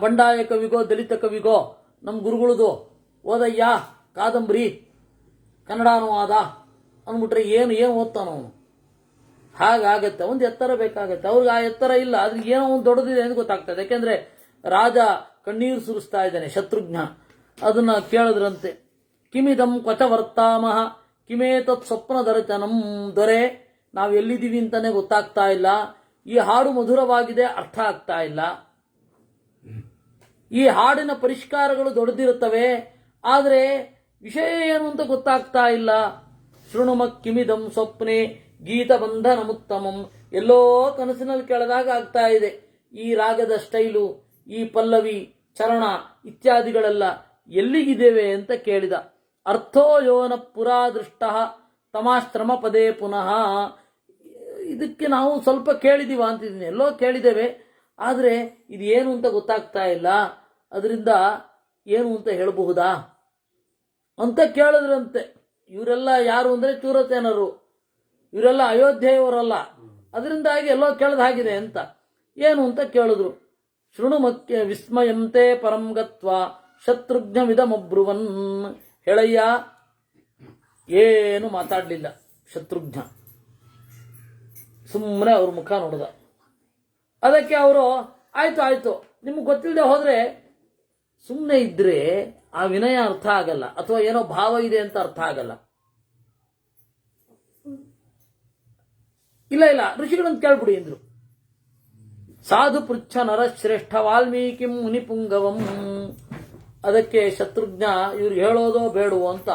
ಬಂಡಾಯ ಕವಿಗೋ ದಲಿತ ಕವಿಗೋ ನಮ್ಮ ಗುರುಗಳದು ಓದಯ್ಯ ಕಾದಂಬರಿ ಕನ್ನಡ ಅನುವಾದ ಅಂದ್ಬಿಟ್ರೆ ಏನು ಓದ್ತಾನ ಅವನು. ಹಾಗಾಗತ್ತೆ, ಒಂದು ಎತ್ತರ ಬೇಕಾಗತ್ತೆ. ಅವ್ರಿಗೆ ಆ ಎತ್ತರ ಇಲ್ಲ, ಅದ್ರಿಗೆ ಏನೋ ಒಂದು ದೊಡ್ಡದಿದೆ ಅಂತ ಗೊತ್ತಾಗ್ತದೆ. ಯಾಕೆಂದ್ರೆ ರಾಜ ಕಣ್ಣೀರು ಸುರಿಸ್ತಾ ಇದ್ದಾನೆ ಶತ್ರುಘ್ನ. ಅದನ್ನ ಕೇಳಿದ್ರಂತೆ, ಕಿಮಿದಂ ಕ್ವಚ ವರ್ತಾಮಹ ಕಿಮೇತತ್ ಸ್ವಪ್ನ ದರ್ಶನಂ. ದೊರೆ, ನಾವು ಎಲ್ಲಿದ್ದೀವಿ ಅಂತಾನೆ ಗೊತ್ತಾಗ್ತಾ ಇಲ್ಲ. ಈ ಹಾಡು ಮಧುರವಾಗಿದೆ, ಅರ್ಥ ಆಗ್ತಾ ಇಲ್ಲ. ಈ ಹಾಡಿನ ಪರಿಷ್ಕಾರಗಳು ದೊಡ್ಡದಿರುತ್ತವೆ, ಆದರೆ ವಿಷಯ ಏನು ಅಂತ ಗೊತ್ತಾಗ್ತಾ ಇಲ್ಲ. ಶೃಣುಮ ಕಿಮಿದಂ ಸ್ವಪ್ನೆ ಗೀತ ಬಂಧನ ಮುತ್ತಮಂ. ಎಲ್ಲೋ ಕನಸಿನಲ್ಲಿ ಕೇಳಿದಾಗ ಆಗ್ತಾ ಇದೆ. ಈ ರಾಗದ ಸ್ಟೈಲು, ಈ ಪಲ್ಲವಿ, ಚರಣ ಇತ್ಯಾದಿಗಳೆಲ್ಲ ಎಲ್ಲಿಗಿದ್ದೇವೆ ಅಂತ ಕೇಳಿದ. ಅರ್ಥೋ ಯೋನ ಪುರಾ ದೃಷ್ಟ ತಮಾಶ್ರಮ ಪದೇ ಪುನಃ. ಇದಕ್ಕೆ ನಾವು ಸ್ವಲ್ಪ ಕೇಳಿದೀವ ಅಂತಿದ್ದೀನಿ, ಎಲ್ಲೋ ಕೇಳಿದ್ದೇವೆ, ಆದರೆ ಇದು ಏನು ಅಂತ ಗೊತ್ತಾಗ್ತಾ ಇಲ್ಲ. ಅದರಿಂದ ಏನು ಅಂತ ಹೇಳಬಹುದಾ ಅಂತ ಕೇಳಿದ್ರಂತೆ. ಇವರೆಲ್ಲ ಯಾರು ಅಂದ್ರೆ ಚೂರಸೇನರು, ಇವರೆಲ್ಲ ಅಯೋಧ್ಯೆಯವರಲ್ಲ. ಅದರಿಂದಾಗಿ ಎಲ್ಲೋ ಕೇಳದ ಹಾಗಿದೆ ಅಂತ. ಏನು ಅಂತ ಕೇಳಿದ್ರು. ಶೃಣುಮಕ್ಕೆ ವಿಸ್ಮಯಂತೆ ಪರಂ ಗತ್ವ ಶತ್ರುಘ್ನವಿದಮಬ್ರುವನ್. ಹೇಳಯ್ಯ, ಏನು ಮಾತಾಡಲಿಲ್ಲ ಶತ್ರುಘ್ನ, ಸುಮ್ಮನೆ ಅವ್ರ ಮುಖ ನೋಡಿದ. ಅದಕ್ಕೆ ಅವರು ಆಯ್ತು ನಿಮ್ಗೆ ಗೊತ್ತಿಲ್ಲದೆ ಹೋದ್ರೆ ಸುಮ್ಮನೆ ಇದ್ರೆ ಆ ವಿನಯ ಅರ್ಥ ಆಗಲ್ಲ, ಅಥವಾ ಏನೋ ಭಾವ ಇದೆ ಅಂತ ಅರ್ಥ ಆಗಲ್ಲ. ಇಲ್ಲ ಋಷಿಗಳಂತ ಕೇಳ್ಬಿಡಿ ಎಂದ್ರು. ಸಾಧು ಪೃಚ್ಛ ನರಶ್ರೇಷ್ಠ ವಾಲ್ಮೀಕಿಂ ಮುನಿಪುಂಗವಂ. ಅದಕ್ಕೆ ಶತ್ರುಘ್ನ ಇವ್ರು ಹೇಳೋದೋ ಬೇಡವೋ ಅಂತ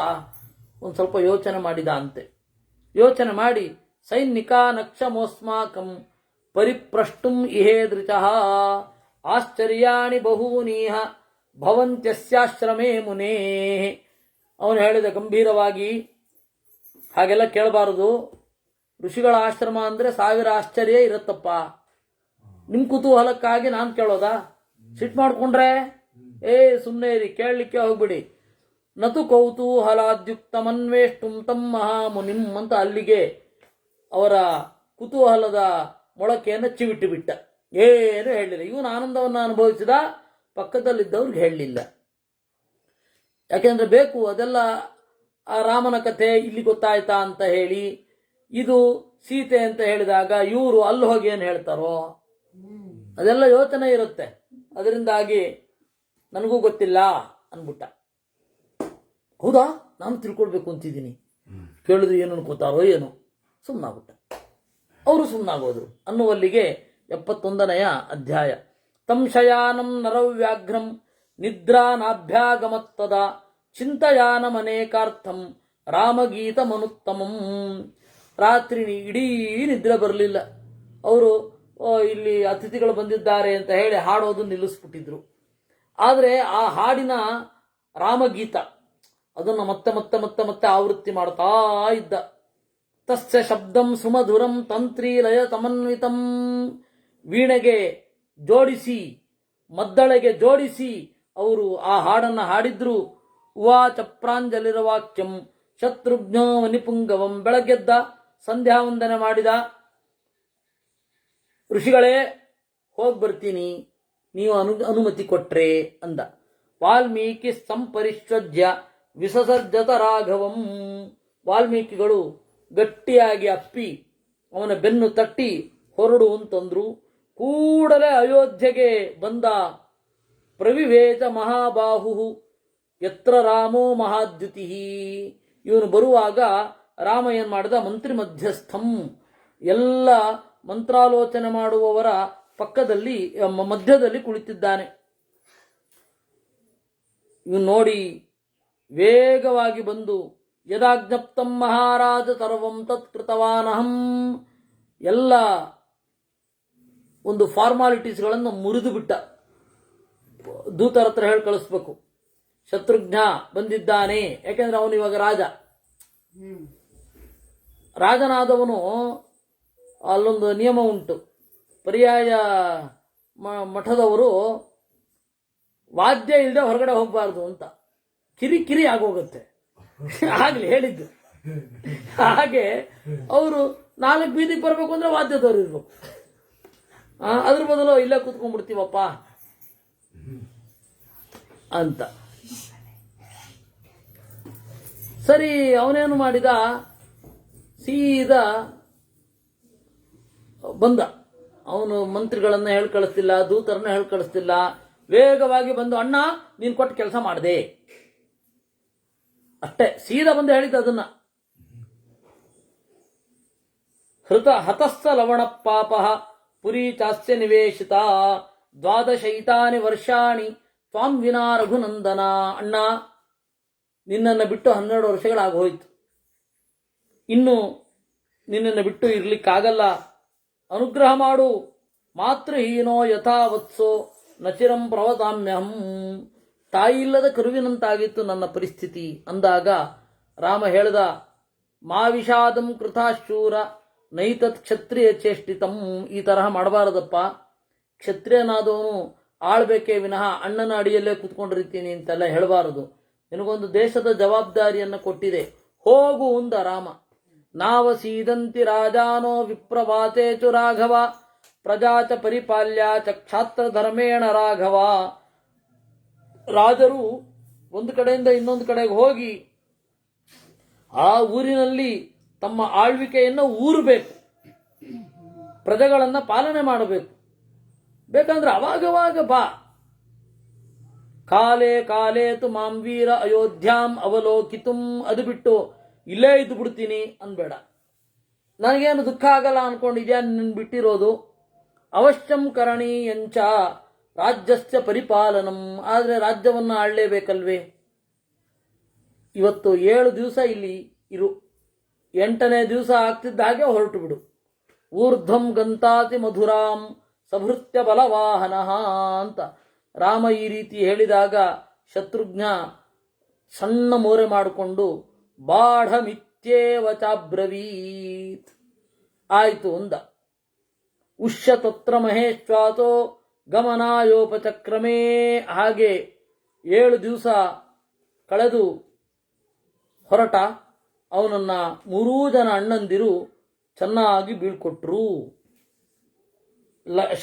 ಒಂದು ಸ್ವಲ್ಪ ಯೋಚನೆ ಮಾಡಿದ ಅಂತೆ. ಯೋಚನೆ ಮಾಡಿ ಸೈನಿಕಾ ನಕ್ಷಮೋಸ್ಮಾಕಂ ಪರಿಪ್ರಷ್ಟುಂ ಇಹೇದೃಚಃ ಆಶ್ಚರ್ಯಾಣಿ ಬಹೂನೀಹ ಭವಂತ್ಯಸ್ಯಾಶ್ರಮೇ ಮುನೇ. ಅವನು ಹೇಳಿದ ಗಂಭೀರವಾಗಿ, ಹಾಗೆಲ್ಲ ಕೇಳಬಾರದು. ಋಷಿಗಳ ಆಶ್ರಮ ಅಂದ್ರೆ 1000 ಆಶ್ಚರ್ಯ ಇರುತ್ತಪ್ಪ. ನಿಮ್ ಕುತೂಹಲಕ್ಕಾಗಿ ನಾನು ಕೇಳೋದಾ? ಸಿಟ್ ಮಾಡ್ಕೊಂಡ್ರೆ ಸುಮ್ಮನೆ ಇರಿ, ಕೇಳಲಿಕ್ಕೆ ಹೋಗ್ಬಿಡಿ. ನತು ಕೌತೂಹಲಾದ್ಯುಕ್ತಮನ್ವೇಷ್ಟುಂ ತಂ ಮಹಾಮುನಿಂ ಅಂತ ಅಲ್ಲಿಗೆ ಅವರ ಕುತೂಹಲದ ಮೊಳಕೆಯನ್ನು ಚಿವಿಟ್ಟು ಬಿಟ್ಟ. ಏನು ಹೇಳಲಿಲ್ಲ. ಇವನು ಆನಂದವನ್ನು ಅನುಭವಿಸಿದ, ಪಕ್ಕದಲ್ಲಿದ್ದವ್ರಿಗೆ ಹೇಳಲಿಲ್ಲ. ಯಾಕೆಂದ್ರೆ ಬೇಕು ಅದೆಲ್ಲ ಆ ರಾಮನ ಕಥೆ ಇಲ್ಲಿ ಗೊತ್ತಾಯ್ತಾ ಅಂತ ಹೇಳಿ, ಇದು ಸೀತೆ ಅಂತ ಹೇಳಿದಾಗ ಇವರು ಅಲ್ಲಿ ಹೋಗಿ ಏನು ಹೇಳ್ತಾರೋ ಅದೆಲ್ಲ ಯೋಚನೆ ಇರುತ್ತೆ. ಅದರಿಂದಾಗಿ ನನಗೂ ಗೊತ್ತಿಲ್ಲ ಅನ್ಬಿಟ್ಟ. ಹೌದಾ, ನಾನು ತಿಳ್ಕೊಳ್ಬೇಕು ಅಂತಿದ್ದೀನಿ, ಕೇಳಿದ್ರು ಏನು ಅನ್ಕೋತಾರೋ ಏನೋ, ಸುಮ್ಮನಾಗ್ಬಿಟ್ಟ. ಅವರು ಸುಮ್ಮನಾಗೋದ್ರು ಅನ್ನುವಲ್ಲಿಗೆ 71ನೆಯ ಅಧ್ಯಾಯ. ತಂ ಶಯಾನಂ ನರವ್ಯಾಘ್ರಂ ನಿದ್ರಾನಾಭ್ಯಾಗಮತ್ತದ ಚಿಂತಯಾನಮನೇಕಾರ್ಥಂ ರಾಮಗೀತಮನುತ್ತಮಂ. ರಾತ್ರಿ ಇಡೀ ನಿದ್ರೆ ಬರಲಿಲ್ಲ. ಅವರು ಇಲ್ಲಿ ಅತಿಥಿಗಳು ಬಂದಿದ್ದಾರೆ ಅಂತ ಹೇಳಿ ಹಾಡೋದು ನಿಲ್ಲಿಸ್ಬಿಟ್ಟಿದ್ರು. ಆದರೆ ಆ ಹಾಡಿನ ರಾಮಗೀತ ಅದನ್ನು ಮತ್ತೆ ಮತ್ತೆ ಮತ್ತೆ ಮತ್ತೆ ಆವೃತ್ತಿ ಮಾಡ್ತಾ ಇದ್ದ. ತಸ್ಯ ಶಬ್ದಂ ಸುಮಧುರಂ ತಂತ್ರಿ ಲಯ ಸಮನ್ವಿತಂ, ವೀಣೆಗೆ ಜೋಡಿಸಿ ಮದ್ದಳೆಗೆ ಜೋಡಿಸಿ ಅವರು ಆ ಹಾಡನ್ನು ಹಾಡಿದ್ರು. ಉವಾಚ ಪ್ರಾಂಜಲಿರವಾಕ್ಯಂ ಶತ್ರುಘ್ನೋ ನಿಪುಂಗವಂ, ಬೆಳಗ್ಗೆದ್ದ ಸಂಧ್ಯಾ ವಂದನೆ ಮಾಡಿದ. ಋಷಿಗಳೇ ಹೋಗಿ ಬರ್ತೀನಿ, ನೀವು ಅನುಮತಿ ಕೊಟ್ರೆ ಅಂದ. ವಾಲ್ಮೀಕಿ ಸಂಪರಿಶ್ವಜ್ಯ ವಿಸಸರ್ಜತ ರಾಘವಂ, ವಾಲ್ಮೀಕಿಗಳು ಗಟ್ಟಿಯಾಗಿ ಅಪ್ಪಿ ಅವನ ಬೆನ್ನು ತಟ್ಟಿ ಹೊರಡು ಅಂತಂದ್ರು. ಕೂಡಲೇ ಅಯೋಧ್ಯೆಗೆ ಬಂದ. ಪ್ರವಿವೇಶ ಮಹಾಬಾಹು ಯತ್ರ ರಾಮೋ ಮಹಾದ್ಯುತಿ, ಇವನು ಬರುವಾಗ ರಾಮ ಏನ್ ಮಾಡಿದ, ಮಂತ್ರಿ ಮಧ್ಯಸ್ಥಂ, ಎಲ್ಲ ಮಂತ್ರಾಲೋಚನೆ ಮಾಡುವವರ ಪಕ್ಕದಲ್ಲಿ ಮಧ್ಯದಲ್ಲಿ ಕುಳಿತಿದ್ದಾನೆ. ಇವನು ನೋಡಿ ವೇಗವಾಗಿ ಬಂದು ಯದಾಜ್ಞಪ್ತಂ ಮಹಾರಾಜ ಸರ್ವಂ ತತ್ಕೃತವಾನಹಂ, ಎಲ್ಲ ಒಂದು ಫಾರ್ಮಾಲಿಟೀಸ್ಗಳನ್ನು ಮುರಿದು ಬಿಟ್ಟ. ದೂತರ ಹತ್ರ ಹೇಳಿ ಕಳಿಸ್ಬೇಕು, ಶತ್ರುಘ್ನ ಬಂದಿದ್ದಾನೆ. ಯಾಕೆಂದ್ರೆ ಅವನು ಇವಾಗ ರಾಜನಾದವನು ಅಲ್ಲೊಂದು ನಿಯಮ ಉಂಟು. ಪರ್ಯಾಯ ಮಠದವರು ವಾದ್ಯ ಇಲ್ಲದೆ ಹೊರಗಡೆ ಹೋಗಬಾರ್ದು ಅಂತ, ಕಿರಿಕಿರಿ ಆಗೋಗುತ್ತೆ. ಆಗ್ಲಿ ಹೇಳಿದ್ದು. ಹಾಗೆ ಅವರು 4 ಬೀದಿಗೆ ಬರಬೇಕು ಅಂದ್ರೆ ವಾದ್ಯದವ್ರು ಇರ್ಬೇಕು. ಅದ್ರ ಬದಲು ಇಲ್ಲೇ ಕೂತ್ಕೊಂಡ್ಬಿಡ್ತೀವಪ್ಪ ಅಂತ. ಸರಿ, ಅವನೇನು ಮಾಡಿದ, ಸೀದಾ ಬಂದ. ಅವನು ಮಂತ್ರಿಗಳನ್ನ ಹೇಳಿ ಕಳಿಸ್ತಿಲ್ಲ, ದೂತರನ್ನ ಹೇಳಿ ಕಳಿಸ್ತಿಲ್ಲ, ವೇಗವಾಗಿ ಬಂದು ಅಣ್ಣ ನೀನು ಕೊಟ್ಟು ಕೆಲಸ ಮಾಡಿದೆ ಅಷ್ಟೇ, ಸೀದಾ ಬಂದು ಹೇಳಿದ್ದ ಅದನ್ನ. ಹತಸ್ಸ ಲವಣ ಪಾಪ ಪುರಿ ಚಾಸ್ಯ ನಿವೇಶಿತ 12 ವರ್ಷಾಣಿ ತ್ವಾಂ ವಿನಾ ರಘುನಂದನ. ಅಣ್ಣ, ನಿನ್ನನ್ನು ಬಿಟ್ಟು 12 ವರ್ಷಗಳಾಗೋಯ್ತು, ಇನ್ನು ನಿನ್ನನ್ನು ಬಿಟ್ಟು ಇರ್ಲಿಕ್ಕಾಗಲ್ಲ, ಅನುಗ್ರಹ ಮಾಡು. ಮಾತೃಹೀನೋ ಯಥಾವತ್ಸೋ ನಚಿರಂ ಪ್ರವತಾಮ್ಯಹಂ, ತಾಯಿಲ್ಲದ ಕರುವಿನಂತಾಗಿತ್ತು ನನ್ನ ಪರಿಸ್ಥಿತಿ ಅಂದಾಗ ರಾಮ ಹೇಳ್ದ, ಮಾ ವಿಷಾದಂ ಕೃತಾಶೂರ ನೈತತ್ ಕ್ಷತ್ರಿಯ ಚೇಷ್ಟಿತಂ, ಈ ತರಹ ಮಾಡಬಾರದಪ್ಪ. ಕ್ಷತ್ರಿಯನಾದವನು ಆಳ್ಬೇಕೇ ವಿನಃ ಅಣ್ಣನ ಅಡಿಯಲ್ಲೇ ಕೂತ್ಕೊಂಡಿರ್ತೀನಿ ಅಂತೆಲ್ಲ ಹೇಳಬಾರದು. ನಿನಗೊಂದು ದೇಶದ ಜವಾಬ್ದಾರಿಯನ್ನು ಕೊಟ್ಟಿದೆ, ಹೋಗು ಅಂದ ರಾಮ. ನಾವಸೀದಂತಿ ರಾಜಾನೋ ವಿಪ್ರವಾಚೇಚು ರಾಘವ ಪ್ರಜಾಚ ಪರಿಪಾಲ್ಯ ಚ ಕ್ಷಾತ್ರ ಧರ್ಮೇಣ ರಾಘವ. ರಾಜರು ಒಂದು ಕಡೆಯಿಂದ ಇನ್ನೊಂದು ಕಡೆಗೆ ಹೋಗಿ ಆ ಊರಿನಲ್ಲಿ ತಮ್ಮ ಆಳ್ವಿಕೆಯನ್ನು ಊರಬೇಕು, ಪ್ರಜೆಗಳನ್ನ ಪಾಲನೆ ಮಾಡಬೇಕು. ಬೇಕಂದ್ರೆ ಅವಾಗವಾಗ ಬಾ. ಕಾಲೇ ಕಾಲೇ ತು ಮಾಂ ವೀರ ಅಯೋಧ್ಯಾಂ ಅವಲೋಕಿತುಂ, ಅದು ಬಿಟ್ಟು ಇಲ್ಲೇ ಇದ್ದು ಬಿಡ್ತೀನಿ ಅನ್ಬೇಡ. ನನಗೇನು ದುಃಖ ಆಗಲ್ಲ ಅನ್ಕೊಂಡಿದ್ಯಾ ನಿನ್ನ ಬಿಟ್ಟಿರೋದು. ಅವಶ್ಯಂ ಕರಣೀಯಂಚ ರಾಜ್ಯಸ್ಯ ಪರಿಪಾಲನಂ, ಆದರೆ ರಾಜ್ಯವನ್ನು ಆಳಲೇಬೇಕಲ್ವೇ. ಇವತ್ತು 7 ದಿವಸ ಇಲ್ಲಿ ಇರು, 8ನೇ ದಿವಸ ಆಗ್ತಿದ್ದ ಹಾಗೆ ಹೊರಟು ಬಿಡು. ಊರ್ಧ್ವಂ ಗಂತಾತಿ ಮಧುರಾಂ ಸಭೃತ್ಯ ಬಲವಾಹನ ಅಂತ ರಾಮ ಈ ರೀತಿ ಹೇಳಿದಾಗ ಶತ್ರುಘ್ನ ಸಣ್ಣ ಮೋರೆ ಮಾಡಿಕೊಂಡು ಬಾಢಮಿತ್ಯೇವ ಚಾಬ್ರವೀತ್, ಆಯಿತು ಅಂದ. ಉಷ್ಯ ತತ್ರ ಮಹೇಶ್ವಾತೋ ಗಮನಾಯೋಪಚಕ್ರಮೇ, ಹಾಗೆ 7 ದಿವಸ ಕಳೆದು ಹೊರಟ. ಅವನನ್ನ 3 ಜನ ಅಣ್ಣಂದಿರು ಚೆನ್ನಾಗಿ ಬೀಳ್ಕೊಟ್ರು.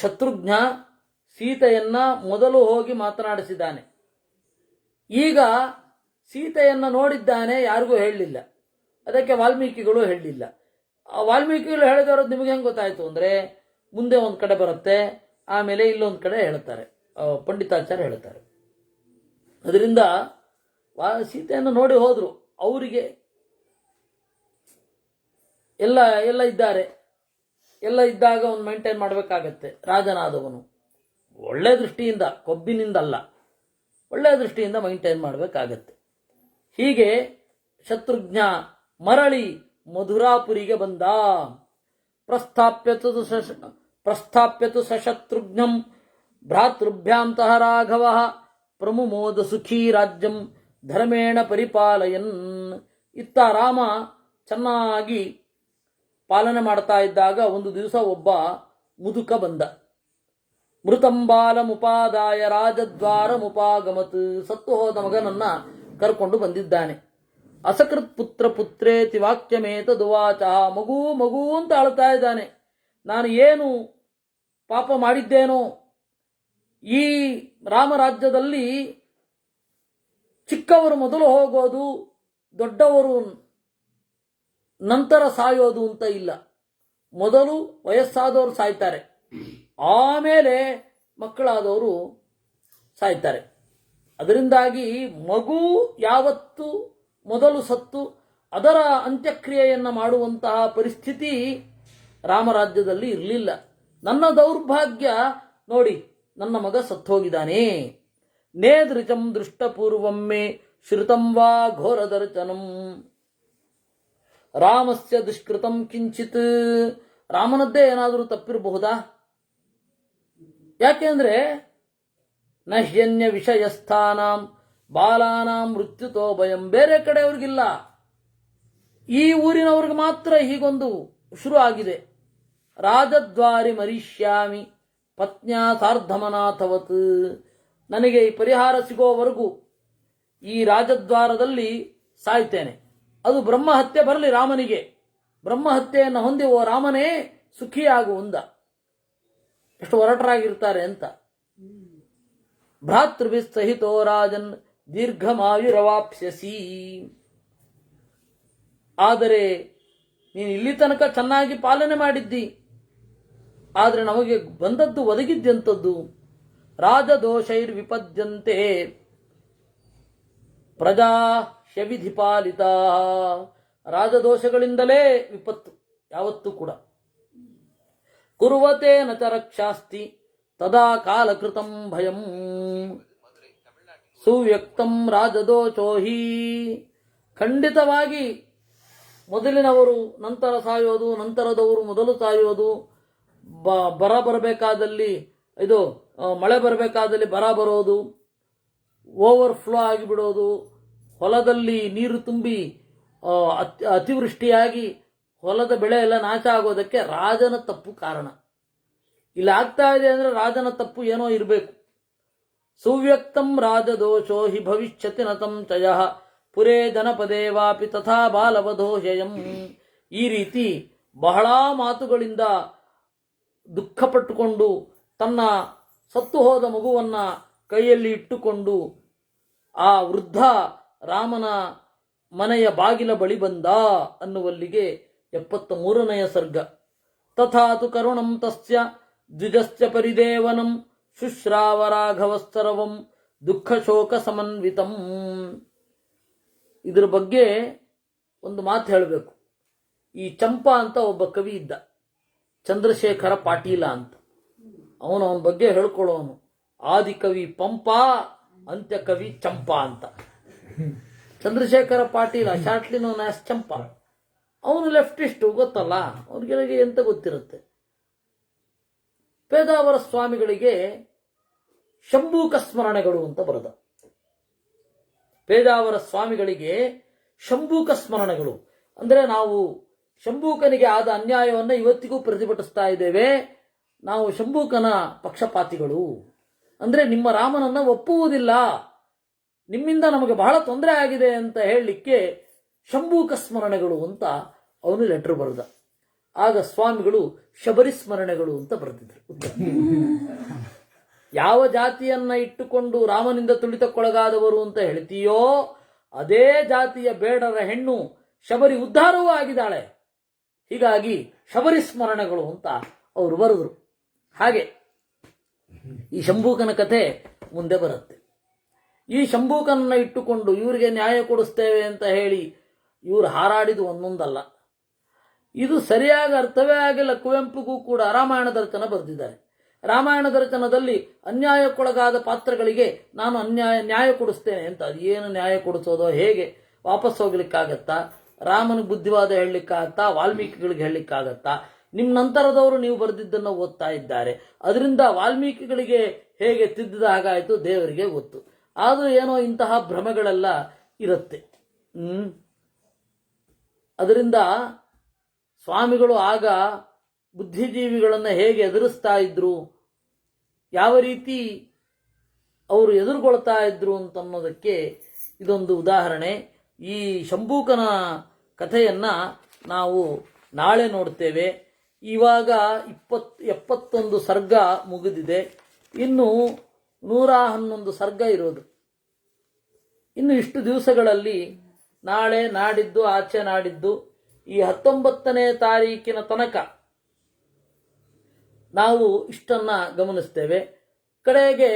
ಶತ್ರುಘ್ನ ಸೀತೆಯನ್ನ ಮೊದಲು ಹೋಗಿ ಮಾತನಾಡಿಸಿದ್ದಾನೆ. ಈಗ ಸೀತೆಯನ್ನ ನೋಡಿದ್ದಾನೆ, ಯಾರಿಗೂ ಹೇಳಲಿಲ್ಲ. ಅದಕ್ಕೆ ವಾಲ್ಮೀಕಿಗಳು ಹೇಳಲಿಲ್ಲ. ವಾಲ್ಮೀಕಿಗಳು ಹೇಳಿದವರು ನಿಮಗೆ ಹೆಂಗೆ ಗೊತ್ತಾಯ್ತು ಅಂದ್ರೆ, ಮುಂದೆ ಒಂದು ಕಡೆ ಬರುತ್ತೆ, ಆಮೇಲೆ ಇಲ್ಲೊಂದು ಕಡೆ ಹೇಳ್ತಾರೆ, ಪಂಡಿತಾಚಾರ್ಯ ಹೇಳ್ತಾರೆ. ಅದರಿಂದ ಸೀತೆಯನ್ನು ನೋಡಿ ಹೋದ್ರು. ಅವರಿಗೆ ಎಲ್ಲ ಇದ್ದಾರೆ, ಎಲ್ಲ ಇದ್ದಾಗ ಒಂದು ಮೇಂಟೈನ್ ಮಾಡಬೇಕಾಗತ್ತೆ. ರಾಜನಾದವನು ಒಳ್ಳೆ ದೃಷ್ಟಿಯಿಂದ, ಕೊಬ್ಬಿನಿಂದಲ್ಲ, ಒಳ್ಳೆಯ ದೃಷ್ಟಿಯಿಂದ ಮೈಂಟೈನ್ ಮಾಡಬೇಕಾಗತ್ತೆ. ಹೀಗೆ ಶತ್ರುಘ್ನ ಮರಳಿ ಮಧುರಾಪುರಿಗೆ ಬಂದ. ಪ್ರಸ್ಥಾಪ್ಯತು ಸಶತ್ರುಘ್ನಂ ಭ್ರಾತೃಭ್ಯಾಂತಃ ರಾಘವ ಪ್ರಮುಮೋದ ಸುಖೀ ರಾಜ್ಯಂ ಧರ್ಮೇಣ ಪರಿಪಾಲಯನ್. ಇತ್ತ ರಾಮ ಚೆನ್ನಾಗಿ ಪಾಲನೆ ಮಾಡ್ತಾ ಇದ್ದಾಗ ಒಂದು ದಿವಸ ಒಬ್ಬ ಮುದುಕ ಬಂದ. ಮೃತಂಬಾಲಮುಪಾದಾಯ ರಾಜದ್ವಾರಮುಪಾಗಮತ್. ಸತ್ತು ಹೋದ ಮಗನನ್ನ ಕರ್ಕೊಂಡು ಬಂದಿದ್ದಾನೆ. ಅಸಕೃತ್ ಪುತ್ರ ಪುತ್ರೇತಿ ವಾಕ್ಯಮೇತದುವಾಚ. ಮಗು ಮಗು ಅಂತ ಅಳ್ತಾ ಇದ್ದಾನೆ. ನಾನು ಏನು ಪಾಪ ಮಾಡಿದ್ದೇನೋ? ಈ ರಾಮರಾಜ್ಯದಲ್ಲಿ ಚಿಕ್ಕವರು ಮೊದಲು ಹೋಗೋದು, ದೊಡ್ಡವರು ನಂತರ ಸಾಯೋದು ಅಂತ ಇಲ್ಲ. ಮೊದಲು ವಯಸ್ಸಾದವರು ಸಾಯ್ತಾರೆ, ಆಮೇಲೆ ಮಕ್ಕಳಾದವರು ಸಾಯ್ತಾರೆ. ಅದರಿಂದಾಗಿ ಮಗು ಯಾವತ್ತು ಮೊದಲು ಸತ್ತು ಅದರ ಅಂತ್ಯಕ್ರಿಯೆಯನ್ನು ಮಾಡುವಂತಹ ಪರಿಸ್ಥಿತಿ ರಾಮರಾಜ್ಯದಲ್ಲಿ ಇರಲಿಲ್ಲ. ನನ್ನ ದೌರ್ಭಾಗ್ಯ ನೋಡಿ, ನನ್ನ ಮಗ ಸತ್ತೋಗಿದ್ದಾನೆ. ನೇದೃಚಂ ದೃಷ್ಟಪೂರ್ವಮ್ಮೆ ಶ್ರುತಂ ವಾ ಘೋರದರ್ಶನಂ ರಾಮಸ್ಯ ದುಷ್ಕೃತಂ ಕಿಂಚಿತ್. ರಾಮನದ್ದೇ ಏನಾದರೂ ತಪ್ಪಿರಬಹುದಾ? ಯಾಕೆಂದ್ರೆ ನಹ್ಯನ್ಯ ವಿಷಯಸ್ಥಾನಾಂ ಬಾಲಾನಾಂ ಮೃತ್ಯುತೋ ಭಯಂ. ಬೇರೆ ಕಡೆಯವ್ರಿಗಿಲ್ಲ, ಈ ಊರಿನವ್ರಿಗೆ ಮಾತ್ರ ಹೀಗೊಂದು ಶುರು ಆಗಿದೆ. ರಾಜದ್ವಾರಿ ಮರಿಷ್ಯಾಮಿ ಪತ್ನ್ಯಾ ಸಾರ್ಧಮನಾಥವತ್. ನನಗೆ ಈ ಪರಿಹಾರ ಸಿಗೋವರೆಗೂ ಈ ರಾಜದ್ವಾರದಲ್ಲಿ ಸಾಯ್ತೇನೆ. ಅದು ಬ್ರಹ್ಮಹತ್ಯೆ ಬರಲಿ ರಾಮನಿಗೆ. ಬ್ರಹ್ಮಹತ್ಯೆಯನ್ನು ಹೊಂದಿ ಓ ರಾಮನೇ ಸುಖಿಯಾಗು ಅಂದ. ಎಷ್ಟು ಹೊರಟರಾಗಿರ್ತಾರೆ ಅಂತ. ಭ್ರಾತೃಭಿ ಸಹಿತೋ ರಾಜನ್ ದೀರ್ಘಮಾಯುರವಾಪ್ಸ್ಯಸಿ. ಆದರೆ ನೀನು ಇಲ್ಲಿ ತನಕ ಚೆನ್ನಾಗಿ ಪಾಲನೆ ಮಾಡಿದ್ದಿ, ಆದರೆ ನಮಗೆ ಬಂದದ್ದು ಒದಗಿದ್ದೆಂಥದ್ದು? ರಾಜದೋಷೈರ್ ವಿಪದ್ಯಂತೆ ಪ್ರಜಾ ಶವಿಧಿಪಾಲಿತ. ರಾಜದೋಷಗಳಿಂದಲೇ ವಿಪತ್ತು ಯಾವತ್ತೂ ಕೂಡ. ಕುರುವತೆ ನ ಚ ರಕ್ಷಾಸ್ತಿ ತದಾ ಕಾಲಕೃತಂ ಭಯಂ ಸುವ್ಯಕ್ತಂ ರಾಜದೋಷೋ ಹಿ. ಖಂಡಿತವಾಗಿ ಮೊದಲಿನವರು ನಂತರ ಸಾಯೋದು, ನಂತರದವರು ಮೊದಲು ಸಾಯೋದು, ಬರ ಬರಬೇಕಾದಲ್ಲಿ ಇದು ಮಳೆ ಬರಬೇಕಾದಲ್ಲಿ ಬರ ಬರೋದು, ಓವರ್ಫ್ಲೋ ಆಗಿಬಿಡೋದು, ಹೊಲದಲ್ಲಿ ನೀರು ತುಂಬಿ ಅತಿವೃಷ್ಟಿಯಾಗಿ ಹೊಲದ ಬೆಳೆ ಎಲ್ಲ ನಾಶ ಆಗೋದಕ್ಕೆ ರಾಜನ ತಪ್ಪು ಕಾರಣ. ಇಲ್ಲಿ ಆಗ್ತಾ ಇದೆ ಅಂದ್ರೆ ರಾಜನ ತಪ್ಪು ಏನೋ ಇರಬೇಕು. ಸುವ್ಯಕ್ತಂ ರಾಜದೋಷೋ ಹಿ ಭವಿಷ್ಯತಿ ನತಂ ಚಯ ಪುರೇ ಜನಪದೇ ವಾಪಿ ತಥಾ ಬಾಲವಧೋಷಯಂ. ಈ ರೀತಿ ಬಹಳ ಮಾತುಗಳಿಂದ ದುಃಖಪಟ್ಟುಕೊಂಡು ತನ್ನ ಸತ್ತು ಹೋದ ಮಗುವನ್ನ ಕೈಯಲ್ಲಿ ಇಟ್ಟುಕೊಂಡು ಆ ವೃದ್ಧ ರಾಮನ ಮನೆಯ ಬಾಗಿಲ ಬಳಿ ಬಂದ ಅನ್ನುವಲ್ಲಿಗೆ 73ನೆಯ ಸರ್ಗ. ತಥಾತು ಕರುಣಂ ತಸ್ಯ ದ್ವಿಜಸ್ಯ ಪರಿದೇವನಂ ಶುಶ್ರಾವ ರಾಘವಸ್ತರವಂ ದುಃಖ ಶೋಕ ಸಮನ್ವಿತಂ. ಇದ್ರ ಬಗ್ಗೆ ಒಂದು ಮಾತು ಹೇಳಬೇಕು. ಈ ಚಂಪಾ ಅಂತ ಒಬ್ಬ ಕವಿ ಇದ್ದ, ಚಂದ್ರಶೇಖರ ಪಾಟೀಲ ಅಂತ. ಅವನ ಬಗ್ಗೆ ಹೇಳ್ಕೊಳ್ಳೋನು ಆದಿಕವಿ ಪಂಪ, ಅಂತ್ಯಕವಿ ಚಂಪಾ ಅಂತ. Chandrashekhar Patil shortly known as Champa. ಅವನು ಲೆಫ್ಟಿಸ್ಟು, ಗೊತ್ತಲ್ಲ ಅವ್ರಿಗೆ ಎಂತ ಗೊತ್ತಿರುತ್ತೆ. ಪೇದಾವರ ಸ್ವಾಮಿಗಳಿಗೆ ಶಂಭೂಕ ಸ್ಮರಣೆಗಳು ಅಂತ ಬರೆದ. ಪೇದಾವರ ಸ್ವಾಮಿಗಳಿಗೆ ಶಂಭೂಕ ಸ್ಮರಣೆಗಳು ಅಂದ್ರೆ, ನಾವು ಶಂಭೂಕನಿಗೆ ಆದ ಅನ್ಯಾಯವನ್ನು ಇವತ್ತಿಗೂ ಪ್ರತಿಭಟಿಸ್ತಾ ಇದ್ದೇವೆ. ನಾವು ಶಂಭೂಕನ ಪಕ್ಷಪಾತಿಗಳು, ಅಂದ್ರೆ ನಿಮ್ಮ ರಾಮನನ್ನ ಒಪ್ಪುವುದಿಲ್ಲ, ನಿಮ್ಮಿಂದ ನಮಗೆ ಬಹಳ ತೊಂದರೆ ಆಗಿದೆ ಅಂತ ಹೇಳಲಿಕ್ಕೆ ಶಂಭೂಕ ಸ್ಮರಣೆಗಳು ಅಂತ ಅವನು ಲೆಟರ್ ಬರೆದ. ಆಗ ಸ್ವಾಮಿಗಳು ಶಬರಿ ಸ್ಮರಣೆಗಳು ಅಂತ ಬರೆದಿದ್ರು. ಯಾವ ಜಾತಿಯನ್ನ ಇಟ್ಟುಕೊಂಡು ರಾಮನಿಂದ ತುಳಿತಕ್ಕೊಳಗಾದವರು ಅಂತ ಹೇಳ್ತೀಯೋ, ಅದೇ ಜಾತಿಯ ಬೇಡರ ಹೆಣ್ಣು ಶಬರಿ ಉದ್ಧಾರವೂ ಆಗಿದ್ದಾಳೆ. ಹೀಗಾಗಿ ಶಬರಿ ಸ್ಮರಣೆಗಳು ಅಂತ ಅವರು ಬರೆದ್ರು. ಹಾಗೆ ಈ ಶಂಭೂಕನ ಕಥೆ ಮುಂದೆ ಬರುತ್ತೆ. ಈ ಶಂಭೂಕನನ್ನ ಇಟ್ಟುಕೊಂಡು ಇವರಿಗೆ ನ್ಯಾಯ ಕೊಡಿಸ್ತೇವೆ ಅಂತ ಹೇಳಿ ಇವರು ಹಾರಾಡಿದು ಒಂದೊಂದಲ್ಲ. ಇದು ಸರಿಯಾಗಿ ಅರ್ಥವೇ ಆಗಿಲ್ಲ. ಕುವೆಂಪುಗೂ ಕೂಡ ರಾಮಾಯಣ ದರ್ಶನ ಬರೆದಿದ್ದಾರೆ. ರಾಮಾಯಣ ದರ್ಶನದಲ್ಲಿ ಅನ್ಯಾಯಕ್ಕೊಳಗಾದ ಪಾತ್ರಗಳಿಗೆ ನಾನು ನ್ಯಾಯ ಕೊಡಿಸ್ತೇನೆ ಅಂತ. ಅದೇನು ನ್ಯಾಯ ಕೊಡಿಸೋದೋ, ಹೇಗೆ ವಾಪಸ್ ಹೋಗ್ಲಿಕ್ಕಾಗತ್ತಾ? ರಾಮನಿಗೆ ಬುದ್ಧಿವಾದ ಹೇಳಲಿಕ್ಕಾಗತ್ತಾ? ವಾಲ್ಮೀಕಿಗಳಿಗೆ ಹೇಳಲಿಕ್ಕಾಗತ್ತಾ? ನಿಮ್ಮ ನಂತರದವರು ನೀವು ಬರೆದಿದ್ದನ್ನು ಓದ್ತಾ ಇದ್ದಾರೆ. ಅದರಿಂದ ವಾಲ್ಮೀಕಿಗಳಿಗೆ ಹೇಗೆ ತಿದ್ದಿದ ಹಾಗಾಯಿತು ದೇವರಿಗೆ ಗೊತ್ತು. ಆದರೂ ಏನೋ ಇಂತಹ ಭ್ರಮೆಗಳೆಲ್ಲ ಇರುತ್ತೆ. ಅದರಿಂದ ಸ್ವಾಮಿಗಳು ಆಗ ಬುದ್ಧಿಜೀವಿಗಳನ್ನು ಹೇಗೆ ಎದುರಿಸ್ತಾ ಇದ್ರು, ಯಾವ ರೀತಿ ಅವರು ಎದುರುಗೊಳ್ತಾ ಇದ್ರು ಅಂತನ್ನೋದಕ್ಕೆ ಇದೊಂದು ಉದಾಹರಣೆ. ಈ ಶಂಭೂಕನ ಕಥೆಯನ್ನು ನಾವು ನಾಳೆ ನೋಡ್ತೇವೆ. ಇವಾಗ 71 ಸರ್ಗ ಮುಗಿದಿದೆ. ಇನ್ನು 111 ಸರ್ಗ ಇರೋದು. ಇನ್ನು ಇಷ್ಟು ದಿವಸಗಳಲ್ಲಿ ನಾಳೆ ನಾಡಿದ್ದು ಆಚೆ ನಾಡಿದ್ದು ಈ 19ನೇ ತಾರೀಕಿನ ತನಕ ನಾವು ಇಷ್ಟನ್ನ ಗಮನಿಸ್ತೇವೆ. ಕಡೆಗೆ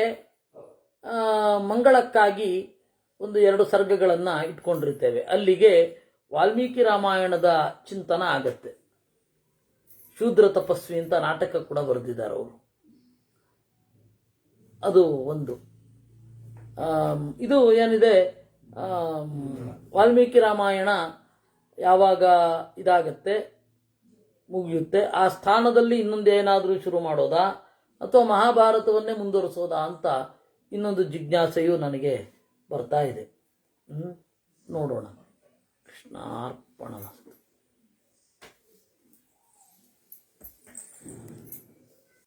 ಮಂಗಳಕ್ಕಾಗಿ 1-2 ಸರ್ಗಗಳನ್ನು ಇಟ್ಕೊಂಡಿರ್ತೇವೆ. ಅಲ್ಲಿಗೆ ವಾಲ್ಮೀಕಿ ರಾಮಾಯಣದ ಚಿಂತನ ಆಗತ್ತೆ. ಶೂದ್ರ ತಪಸ್ವಿ ಅಂತ ನಾಟಕ ಕೂಡ ಬರೆದಿದ್ದಾರೆ ಅವರು. ಅದು ಒಂದು. ಇದು ಏನಿದೆ, ವಾಲ್ಮೀಕಿ ರಾಮಾಯಣ ಯಾವಾಗ ಇದಾಗತ್ತೆ, ಮುಗಿಯುತ್ತೆ, ಆ ಸ್ಥಾನದಲ್ಲಿ ಇನ್ನೊಂದೇನಾದರೂ ಶುರು ಮಾಡೋದಾ ಅಥವಾ ಮಹಾಭಾರತವನ್ನೇ ಮುಂದುವರಿಸೋದಾ ಅಂತ ಇನ್ನೊಂದು ಜಿಜ್ಞಾಸೆಯು ನನಗೆ ಬರ್ತಾ ಇದೆ. ನೋಡೋಣ. ಕೃಷ್ಣಾರ್ಪಣಮಸ್ತು.